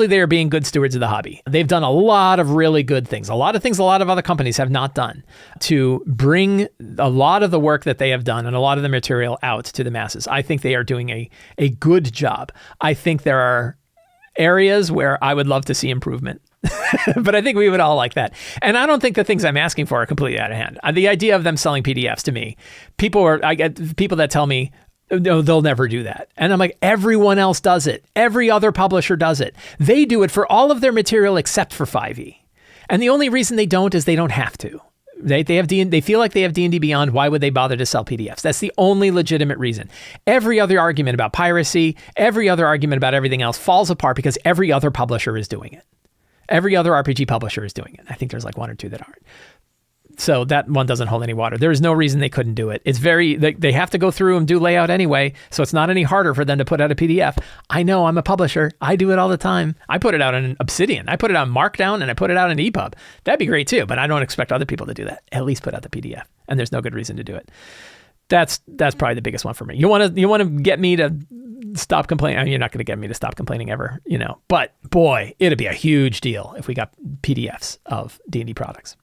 they are being good stewards of the hobby. They've done a lot of really good things, a lot of things a lot of other companies have not done to bring a lot of the work that they have done and a lot of the material out to the masses. I think they are doing a good job. I think there are areas where I would love to see improvement. But I think we would all like that. And I don't think the things I'm asking for are completely out of hand. The idea of them selling PDFs to me, I get people that tell me, no, they'll never do that. And I'm like, everyone else does it. Every other publisher does it. They do it for all of their material except for 5e. And the only reason they don't is they don't have to. They feel like they have D&D Beyond. Why would they bother to sell PDFs? That's the only legitimate reason. Every other argument about piracy, every other argument about everything else falls apart because every other publisher is doing it. Every other RPG publisher is doing it. I think there's like 1 or 2 that aren't. So that one doesn't hold any water. There is no reason they couldn't do it. It's they have to go through and do layout anyway, so it's not any harder for them to put out a PDF. I know, I'm a publisher. I do it all the time. I put it out in Obsidian. I put it on Markdown, and I put it out in EPUB. That'd be great too, but I don't expect other people to do that. At least put out the PDF, and there's no good reason to do it. That's probably the biggest one for me. You want to get me to stop complaining? I mean, you're not going to get me to stop complaining ever, But boy, it'd be a huge deal if we got PDFs of D&D products.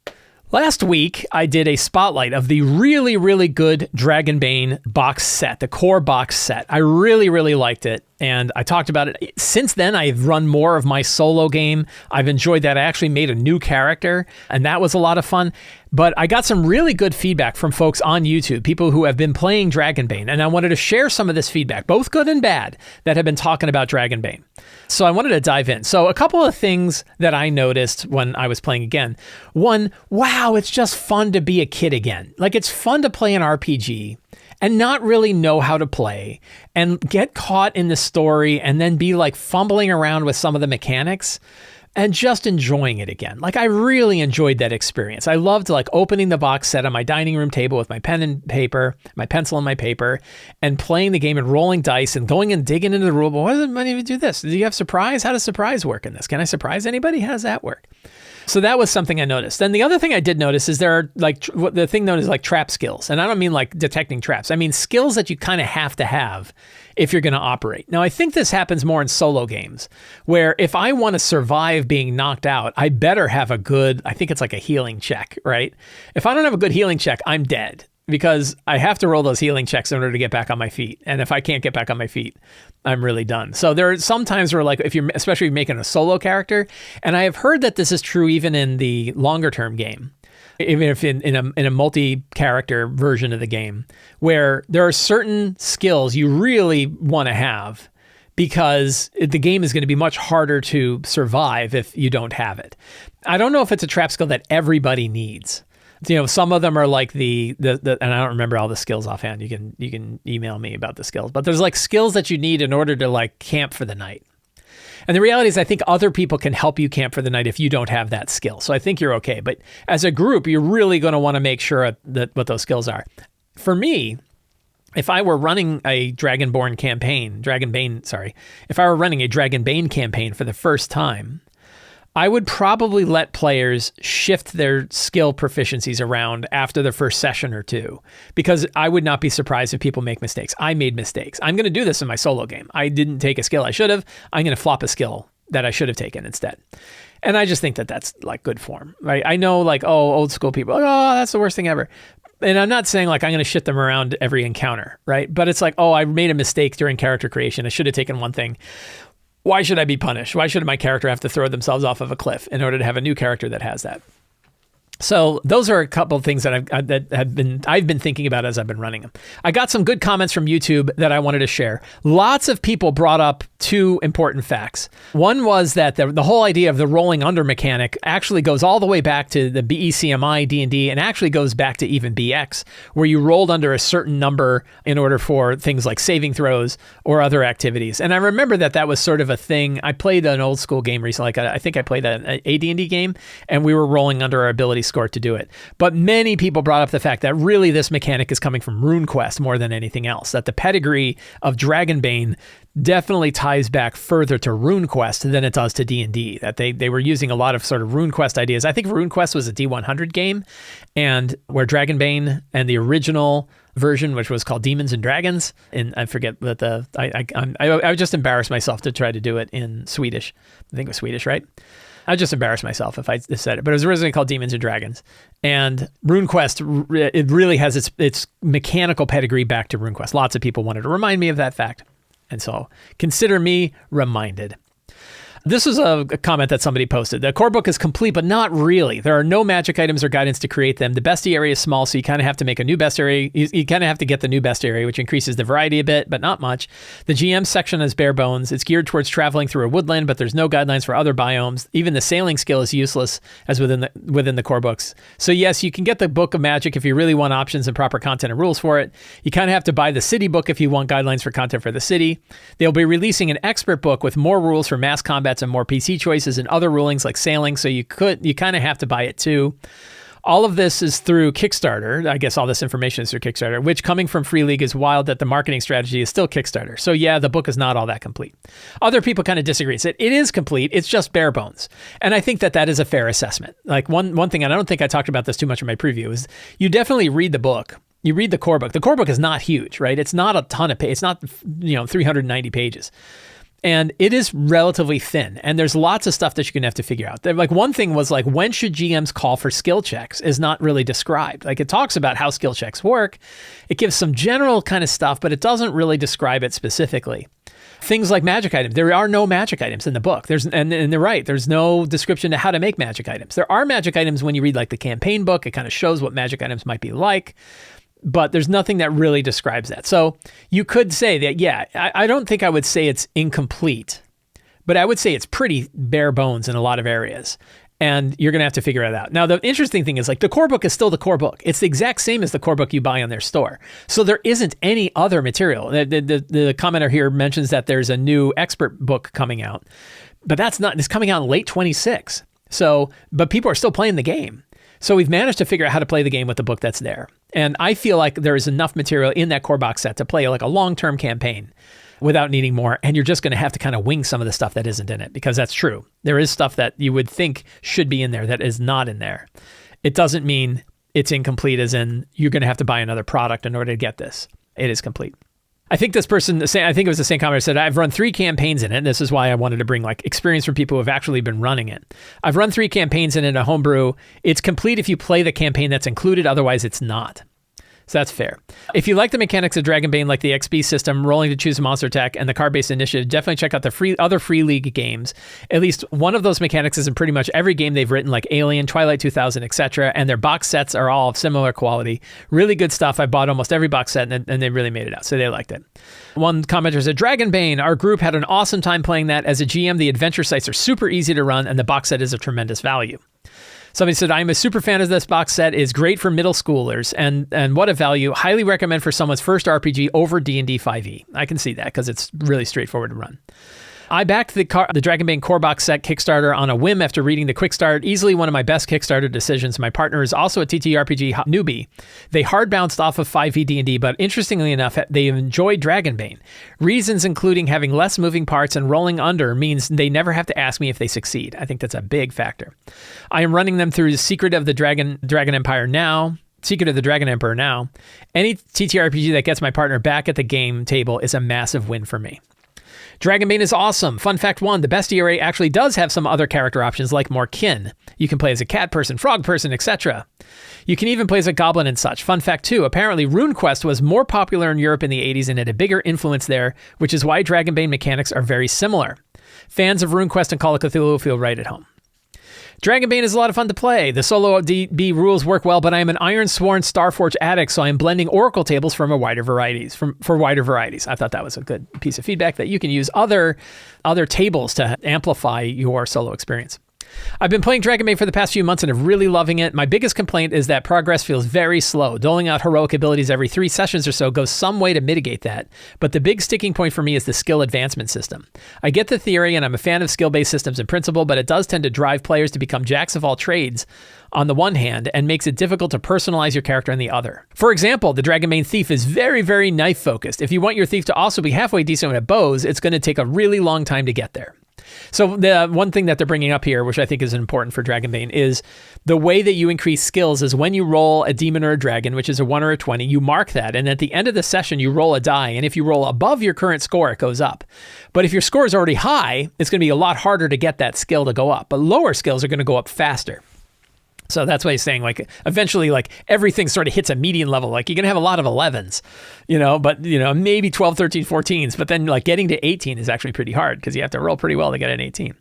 Last week, I did a spotlight of the really, really good Dragonbane box set, the core box set. I really, really liked it. And I talked about it. Since then, I've run more of my solo game. I've enjoyed that. I actually made a new character, and that was a lot of fun. But I got some really good feedback from folks on YouTube, people who have been playing Dragonbane. And I wanted to share some of this feedback, both good and bad, that have been talking about Dragonbane. So I wanted to dive in. So a couple of things that I noticed when I was playing again. One, wow, it's just fun to be a kid again. Like, it's fun to play an RPG and not really know how to play and get caught in the story and then be like fumbling around with some of the mechanics and just enjoying it again. Like, I really enjoyed that experience. I loved like opening the box set on my dining room table with my pen and paper, my pencil and my paper, and playing the game and rolling dice and going and digging into the rule book. Why does anybody even do this? Do you have surprise? How does surprise work in this? Can I surprise anybody? How does that work? So that was something I noticed. Then the other thing I did notice is there are like the thing known as like trap skills. And I don't mean like detecting traps. I mean skills that you kind of have if you're going to operate. Now, I think this happens more in solo games where if I want to survive being knocked out, I better have a good, I think it's like a healing check, right? If I don't have a good healing check, I'm dead because I have to roll those healing checks in order to get back on my feet. And if I can't get back on my feet, I'm really done. So there are some times where like, if you're especially making a solo character, and I have heard that this is true even in the longer term game, even if in a multi-character version of the game, where there are certain skills you really want to have because the game is going to be much harder to survive if you don't have it. I don't know if it's a trap skill that everybody needs. You know, some of them are like the and I don't remember all the skills offhand. You can email me about the skills, but there's like skills that you need in order to like camp for the night. And the reality is I think other people can help you camp for the night if you don't have that skill. So I think you're okay. But as a group, you're really going to want to make sure that what those skills are. For me, if I were running a if I were running a Dragonbane campaign for the first time, I would probably let players shift their skill proficiencies around after the first session or two, because I would not be surprised if people make mistakes. I made mistakes. I'm going to do this in my solo game. I didn't take a skill I should have. I'm going to flop a skill that I should have taken instead. And I just think that that's like good form, right? I know like, oh, old school people, oh, that's the worst thing ever. And I'm not saying like I'm going to shift them around every encounter, right? But it's like, oh, I made a mistake during character creation. I should have taken one thing. Why should I be punished? Why should my character have to throw themselves off of a cliff in order to have a new character that has that? So those are a couple of things that I've been thinking about as I've been running them. I got some good comments from YouTube that I wanted to share. Lots of people brought up two important facts. One was that the whole idea of the rolling under mechanic actually goes all the way back to the BECMI D&D and actually goes back to even BX, where you rolled under a certain number in order for things like saving throws or other activities. And I remember that was sort of a thing. I played an old school game recently. Like I think I played a D&D game, and we were rolling under our ability score to do it. But many people brought up the fact that really this mechanic is coming from RuneQuest more than anything else, that the pedigree of Dragonbane definitely ties back further to RuneQuest than it does to D&D, that they were using a lot of sort of RuneQuest ideas. I think RuneQuest was a D100 game, and where Dragonbane and the original version, which was called Demons and Dragons, and I forget what I would just embarrass myself to try to do it in Swedish. I think it was Swedish, right? I'd just embarrass myself if I said it, but it was originally called Demons and Dragons. And RuneQuest, it really has its mechanical pedigree back to RuneQuest. Lots of people wanted to remind me of that fact. And so consider me reminded. This is a comment that somebody posted. The core book is complete, but not really. There are no magic items or guidance to create them. The bestiary area is small, so you kind of have to make a new bestiary. You kind of have to get the new bestiary, which increases the variety a bit, but not much. The GM section is bare bones. It's geared towards traveling through a woodland, but there's no guidelines for other biomes. Even the sailing skill is useless as within the core books. So yes, you can get the Book of Magic if you really want options and proper content and rules for it. You kind of have to buy the city book if you want guidelines for content for the city. They'll be releasing an expert book with more rules for mass combat and more PC choices and other rulings like sailing, so you kind of have to buy it too. All of this is through Kickstarter. I guess all this information is through Kickstarter, which coming from Free League is wild that the marketing strategy is still Kickstarter. So yeah, the book is not all that complete. Other people kind of disagree. It is complete. It's just bare bones. And I think that is a fair assessment. Like one thing, and I don't think I talked about this too much in my preview, is you definitely read the book. You read the core book. The core book is not huge, right? It's not a ton of pages. It's not 390 pages. And it is relatively thin, and there's lots of stuff that you're gonna have to figure out. Like one thing was like, when should GMs call for skill checks is not really described. Like it talks about how skill checks work. It gives some general kind of stuff, but it doesn't really describe it specifically. Things like magic items. There are no magic items in the book. And they're right. There's no description to how to make magic items. There are magic items when you read like the campaign book. It kind of shows what magic items might be like, but there's nothing that really describes that. So you could say that, yeah, I don't think I would say it's incomplete, but I would say it's pretty bare bones in a lot of areas. And you're going to have to figure it out. Now, the interesting thing is like the core book is still the core book. It's the exact same as the core book you buy on their store. So there isn't any other material. The commenter here mentions that there's a new expert book coming out, but it's coming out in late 26. So, but people are still playing the game. So we've managed to figure out how to play the game with the book that's there. And I feel like there is enough material in that core box set to play like a long-term campaign without needing more. And you're just going to have to kind of wing some of the stuff that isn't in it, because that's true. There is stuff that you would think should be in there that is not in there. It doesn't mean it's incomplete as in you're going to have to buy another product in order to get this. It is complete. I think this person, I think it was the same commenter, said, I've run 3 campaigns in it. And this is why I wanted to bring like experience from people who have actually been running it. I've run 3 campaigns in it, a homebrew. It's complete if you play the campaign that's included. Otherwise, it's not. So that's fair. If you like the mechanics of Dragonbane, like the XP system, rolling to choose a monster attack, and the card-based initiative, definitely check out the other Free League games. At least one of those mechanics is in pretty much every game they've written, like Alien, Twilight 2000, etc. And their box sets are all of similar quality. Really good stuff. I bought almost every box set, and they really made it out. So they liked it. One commenter said, Dragonbane, our group had an awesome time playing that. As a GM, the adventure sites are super easy to run, and the box set is a tremendous value. Somebody said, I'm a super fan of this box set. It's great for middle schoolers. And what a value. Highly recommend for someone's first RPG over D&D 5e. I can see that because it's really straightforward to run. I backed the Dragonbane core box set Kickstarter on a whim after reading the quick start. Easily one of my best Kickstarter decisions. My partner is also a TTRPG newbie. They hard bounced off of 5e D&D, but interestingly enough, they enjoyed Dragonbane. Reasons including having less moving parts and rolling under means they never have to ask me if they succeed. I think that's a big factor. I am running them through the Secret of the Dragon Emperor now. Any TTRPG that gets my partner back at the game table is a massive win for me. Dragonbane is awesome. Fun fact 1, the bestiary actually does have some other character options like more kin. You can play as a cat person, frog person, etc. You can even play as a goblin and such. Fun fact 2, apparently RuneQuest was more popular in Europe in the 80s and had a bigger influence there, which is why Dragonbane mechanics are very similar. Fans of RuneQuest and Call of Cthulhu feel right at home. Dragonbane is a lot of fun to play. The solo DB rules work well, but I am an Iron Sworn Starforge addict, so I am blending Oracle tables for wider varieties. I thought that was a good piece of feedback, that you can use other tables to amplify your solo experience. I've been playing Dragonbane for the past few months and am really loving it. My biggest complaint is that progress feels very slow. Doling out heroic abilities every 3 sessions or so goes some way to mitigate that. But the big sticking point for me is the skill advancement system. I get the theory and I'm a fan of skill-based systems in principle, but it does tend to drive players to become jacks of all trades on the one hand and makes it difficult to personalize your character on the other. For example, the Dragonbane thief is very, very knife focused. If you want your thief to also be halfway decent at bows, it's going to take a really long time to get there. So the one thing that they're bringing up here, which I think is important for Dragonbane, is the way that you increase skills is when you roll a demon or a dragon, which is a 1 or a 20, you mark that. And at the end of the session, you roll a die. And if you roll above your current score, it goes up. But if your score is already high, it's going to be a lot harder to get that skill to go up. But lower skills are going to go up faster. So that's why he's saying, like, eventually, like, everything sort of hits a median level. Like, you're going to have a lot of 11s, but, maybe 12, 13, 14s. But then, like, getting to 18 is actually pretty hard because you have to roll pretty well to get an 18.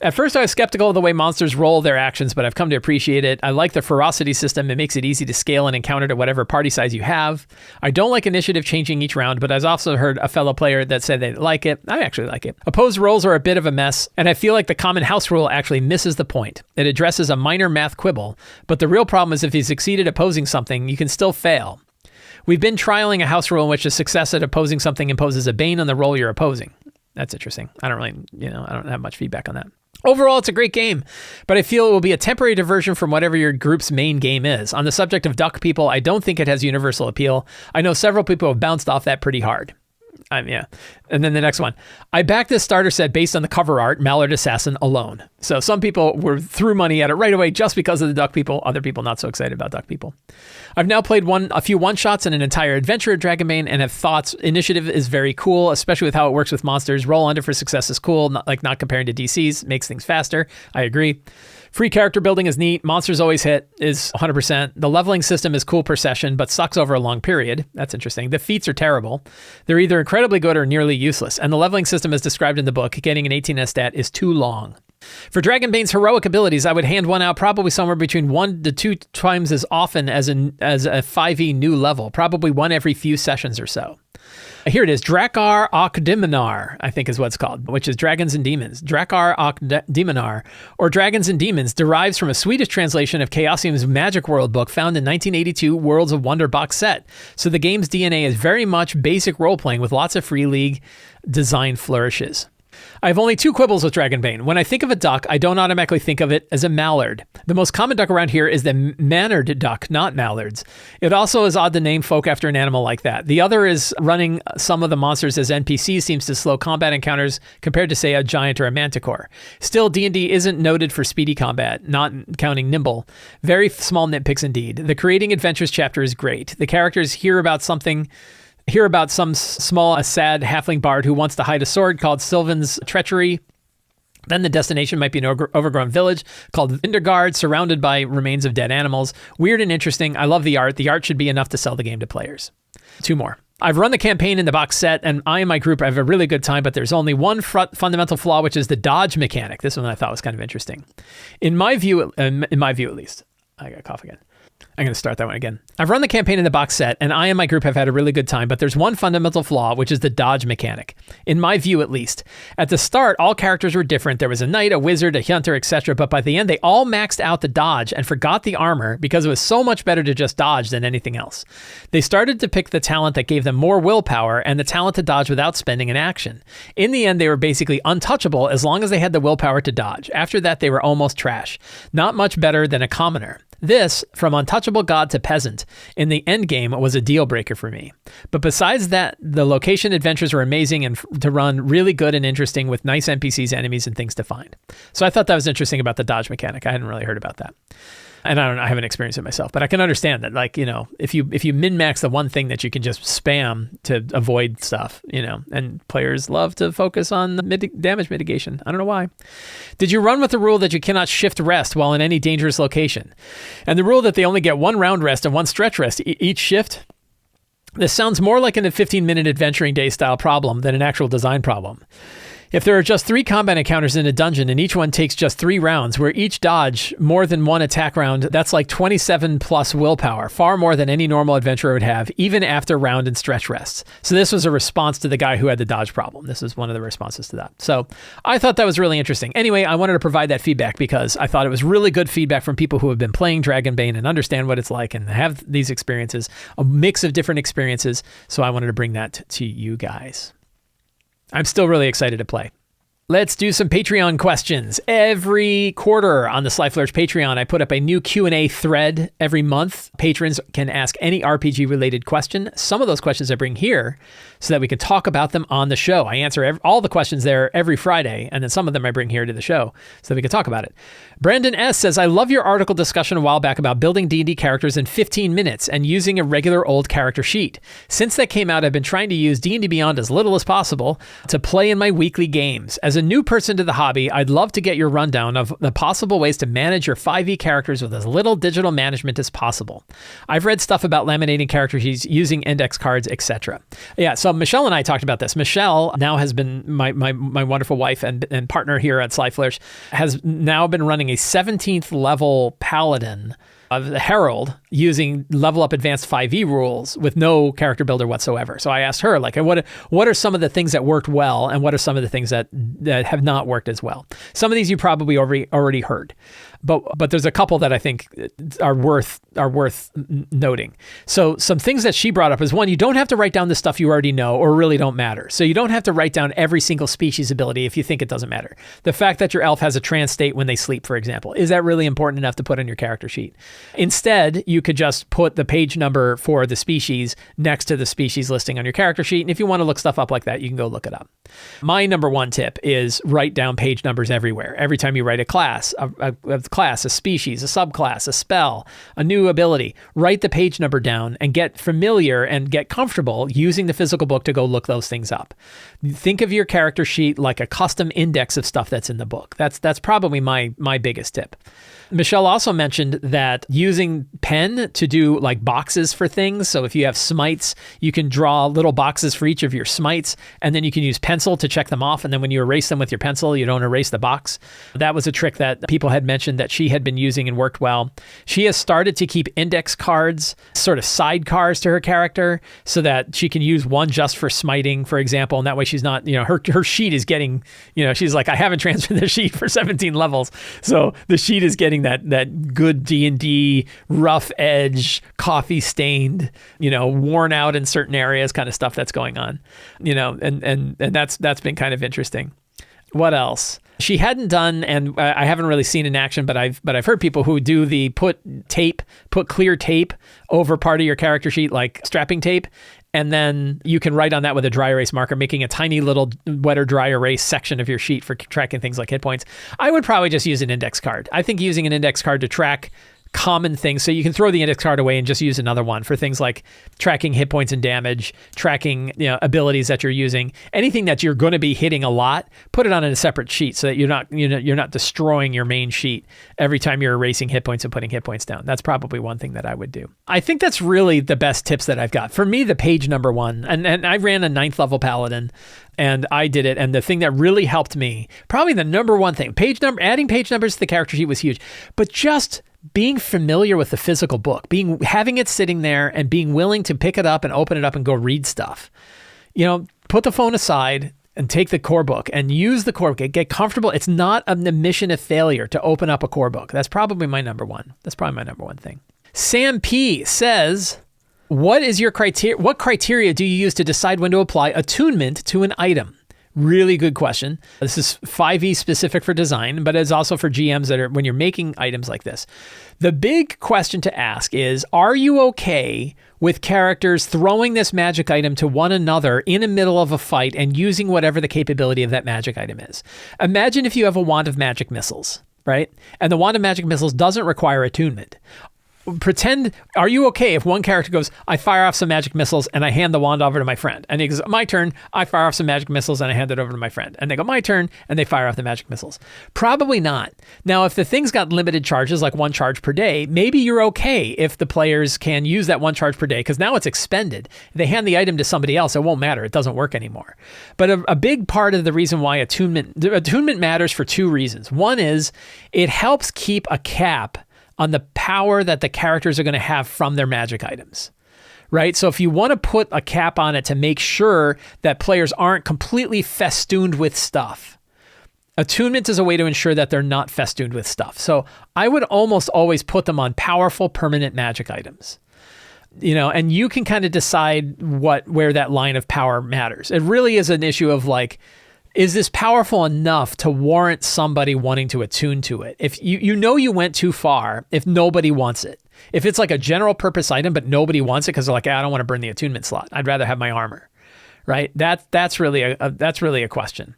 At first, I was skeptical of the way monsters roll their actions, but I've come to appreciate it. I like the ferocity system. It makes it easy to scale and encounter to whatever party size you have. I don't like initiative changing each round, but I've also heard a fellow player that said they like it. I actually like it. Opposed rolls are a bit of a mess, and I feel like the common house rule actually misses the point. It addresses a minor math quibble, but the real problem is if you succeed at opposing something, you can still fail. We've been trialing a house rule in which a success at opposing something imposes a bane on the roll you're opposing. That's interesting. I don't have much feedback on that. Overall, it's a great game, but I feel it will be a temporary diversion from whatever your group's main game is. On the subject of duck people, I don't think it has universal appeal. I know several people have bounced off that pretty hard. Yeah. And then the next one. I backed this starter set based on the cover art, Mallard Assassin, alone. So some people threw money at it right away just because of the duck people. Other people not so excited about duck people. I've now played a few one-shots and an entire adventure of Dragonbane and have thoughts. Initiative is very cool, especially with how it works with monsters. Roll under for success is cool, not comparing to DCs, makes things faster. I agree. Free character building is neat. Monsters always hit is 100%. The leveling system is cool per session, but sucks over a long period. That's interesting. The feats are terrible. They're either incredibly good or nearly useless. And the leveling system as described in the book, getting an 18S stat is too long. For Dragonbane's heroic abilities, I would hand one out probably somewhere between 1 to 2 times as often as a 5e new level, probably one every few sessions or so. Here it is, Drakkar ok Diminar, I think is what it's called, which is Dragons and Demons. Drakkar ok Diminar, or Dragons and Demons, derives from a Swedish translation of Chaosium's Magic World book found in 1982 Worlds of Wonder box set. So the game's DNA is very much basic role-playing with lots of Free League design flourishes. I have only 2 quibbles with Dragonbane. When I think of a duck, I don't automatically think of it as a mallard. The most common duck around here is the mannered duck, not mallards. It also is odd to name folk after an animal like that. The other is running some of the monsters as NPCs seems to slow combat encounters compared to, say, a giant or a manticore. Still, D&D isn't noted for speedy combat, not counting nimble. Very small nitpicks indeed. The Creating Adventures chapter is great. The characters hear about some small, sad halfling bard who wants to hide a sword called Sylvan's Treachery. Then the destination might be an overgrown village called Vindergard, surrounded by remains of dead animals. Weird and interesting. I love the art. The art should be enough to sell the game to players. 2 more. I've run the campaign in the box set, and I and my group have a really good time, but there's only one fundamental flaw, which is the dodge mechanic. This one I thought was kind of interesting. In my view at least. I got a cough again. I'm going to start that one again. I've run the campaign in the box set, and I and my group have had a really good time, but there's one fundamental flaw, which is the dodge mechanic. In my view, at least. At the start, all characters were different. There was a knight, a wizard, a hunter, etc., but by the end, they all maxed out the dodge and forgot the armor because it was so much better to just dodge than anything else. They started to pick the talent that gave them more willpower and the talent to dodge without spending an action. In the end, they were basically untouchable as long as they had the willpower to dodge. After that, they were almost trash. Not much better than a commoner. This, from untouchable god to peasant, in the end game was a deal breaker for me. But besides that, the location adventures were amazing and to run really good and interesting with nice NPCs, enemies, and things to find. So I thought that was interesting about the dodge mechanic. I hadn't really heard about that. And I haven't experienced it myself, but I can understand that, like, you know, if you min-max the one thing that you can just spam to avoid stuff, you know, and players love to focus on the damage mitigation. I don't know why. Did you run with the rule that you cannot shift rest while in any dangerous location? And the rule that they only get 1 round rest and 1 stretch rest each shift? This sounds more like a 15-minute adventuring day style problem than an actual design problem. If there are just 3 combat encounters in a dungeon and each one takes just 3 rounds, where each dodge more than 1 attack round, that's like 27 plus willpower, far more than any normal adventurer would have, even after round and stretch rests. So this was a response to the guy who had the dodge problem. This is one of the responses to that. So I thought that was really interesting. Anyway, I wanted to provide that feedback because I thought it was really good feedback from people who have been playing Dragonbane and understand what it's like and have these experiences, a mix of different experiences. So I wanted to bring that to you guys. I'm still really excited to play. Let's do some Patreon questions. Every quarter on the Sly Flourish Patreon, I put up a new Q&A thread every month. Patrons can ask any RPG-related question. Some of those questions I bring here so that we can talk about them on the show. I answer all the questions there every Friday, and then some of them I bring here to the show so that we can talk about it. Brandon S. says, I love your article discussion a while back about building D&D characters in 15 minutes and using a regular old character sheet. Since that came out, I've been trying to use D&D Beyond as little as possible to play in my weekly games. As a new person to the hobby, I'd love to get your rundown of the possible ways to manage your 5e characters with as little digital management as possible. I've read stuff about laminating character sheets, using index cards, etc. Yeah, so Michelle and I talked about this. Michelle now has been my wonderful wife and partner here at Sly Flourish, has now been running a 17th level paladin of the Herald using level up advanced 5e rules with no character builder whatsoever. So I asked her, like, what are some of the things that worked well and what are some of the things that have not worked as well? Some of these you probably already heard. But there's a couple that I think are worth noting. So some things that she brought up is, one, you don't have to write down the stuff you already know or really don't matter. So you don't have to write down every single species ability if you think it doesn't matter. The fact that your elf has a trance state when they sleep, for example, is that really important enough to put on your character sheet? Instead, you could just put the page number for the species next to the species listing on your character sheet. And if you want to look stuff up like that, you can go look it up. My number one tip is write down page numbers everywhere. Every time you write a class, a species, a subclass, a spell, a new new ability, write the page number down and get familiar and get comfortable using the physical book to go look those things up. Think of your character sheet like a custom index of stuff that's in the book. That's probably my biggest tip. Michelle also mentioned that using pen to do like boxes for things. So if you have smites, you can draw little boxes for each of your smites, and then you can use pencil to check them off. And then when you erase them with your pencil, you don't erase the box. That was a trick that people had mentioned that she had been using and worked well. She has started to keep index cards, sort of sidecars to her character, so that she can use one just for smiting, for example. And that way she's not, her sheet is getting, she's like, I haven't transferred the sheet for 17 levels. So the sheet is getting that good D&D rough edge, coffee stained, worn out in certain areas kind of stuff that's going on, and that's been kind of interesting. What else? She hadn't done, and I haven't really seen in action, but I've heard people who do the put clear tape over part of your character sheet, like strapping tape, and then you can write on that with a dry erase marker, making a tiny little wet or dry erase section of your sheet for tracking things like hit points. I would probably just use an index card. I think using an index card to track common things, so you can throw the index card away and just use another one for things like tracking hit points and damage, tracking abilities that you're using, anything that you're going to be hitting a lot. Put it on a separate sheet so that you're not destroying your main sheet every time you're erasing hit points and putting hit points down. That's probably one thing that I would do. I think that's really the best tips that I've got. For me, the page number one, and I ran a 9th level paladin, and I did it. And the thing that really helped me, probably the number one thing, adding page numbers to the character sheet was huge, but just being familiar with the physical book, having it sitting there and being willing to pick it up and open it up and go read stuff. Put the phone aside and take the core book and use the core book. Get comfortable. It's not a mission of failure to open up a core book. That's probably my number one. Thing. Sam P says, what is your criteria? What criteria do you use to decide when to apply attunement to an item? Really good question. This is 5e specific for design, but it's also for GMs that are, when you're making items like this. The big question to ask is, are you okay with characters throwing this magic item to one another in the middle of a fight and using whatever the capability of that magic item is? Imagine if you have a wand of magic missiles, right? And the wand of magic missiles doesn't require attunement. Are you okay if one character goes, I fire off some magic missiles and I hand the wand over to my friend? And he goes, my turn, I fire off some magic missiles and I hand it over to my friend. And they go, my turn, and they fire off the magic missiles. Probably not. Now, if the thing's got limited charges, like 1 charge per day, maybe you're okay if the players can use that 1 charge per day, because now it's expended. If they hand the item to somebody else, it won't matter. It doesn't work anymore. But a big part of the reason why attunement matters for 2 reasons. One is it helps keep a cap on the power that the characters are going to have from their magic items, right? So if you want to put a cap on it to make sure that players aren't completely festooned with stuff, attunement is a way to ensure that they're not festooned with stuff. So I would almost always put them on powerful permanent magic items, and you can kind of decide where that line of power matters. It really is an issue of like, is this powerful enough to warrant somebody wanting to attune to it? If you went too far if nobody wants it. If it's like a general purpose item, but nobody wants it because they're like, I don't want to burn the attunement slot. I'd rather have my armor, right? That's really a question.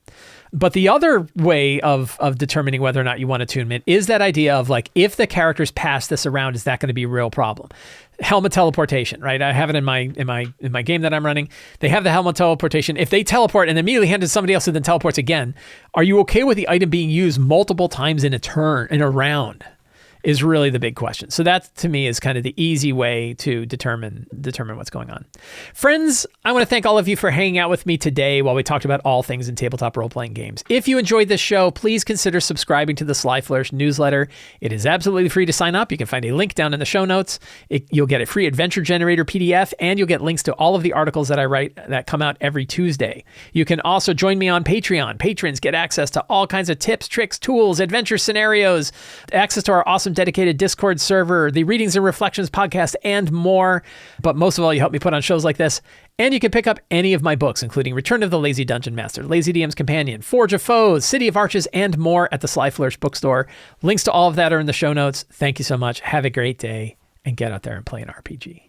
But the other way of determining whether or not you want attunement is that idea of like, if the characters pass this around, is that going to be a real problem? Helmet teleportation, right? I have it in my game that I'm running. They have the helmet teleportation. If they teleport and immediately hand it to somebody else and then teleports again, are you okay with the item being used multiple times in a round? Is really the big question. So that to me is kind of the easy way to determine what's going on. Friends, I want to thank all of you for hanging out with me today while we talked about all things in tabletop role-playing games. If you enjoyed this show, please consider subscribing to the Sly Flourish newsletter. It is absolutely free to sign up. You can find a link down in the show notes. You'll get a free adventure generator PDF, and you'll get links to all of the articles that I write that come out every Tuesday. You can also join me on Patreon. Patrons get access to all kinds of tips, tricks, tools, adventure scenarios, access to our awesome dedicated Discord server, the Readings and Reflections podcast, and more. But most of all, you help me put on shows like this. And you can pick up any of my books, including Return of the Lazy Dungeon Master, Lazy DM's Companion, Forge of Foes, City of Arches, and more at the Sly Flourish bookstore. Links to all of that are in the show notes. Thank you so much. Have a great day, and get out there and play an RPG.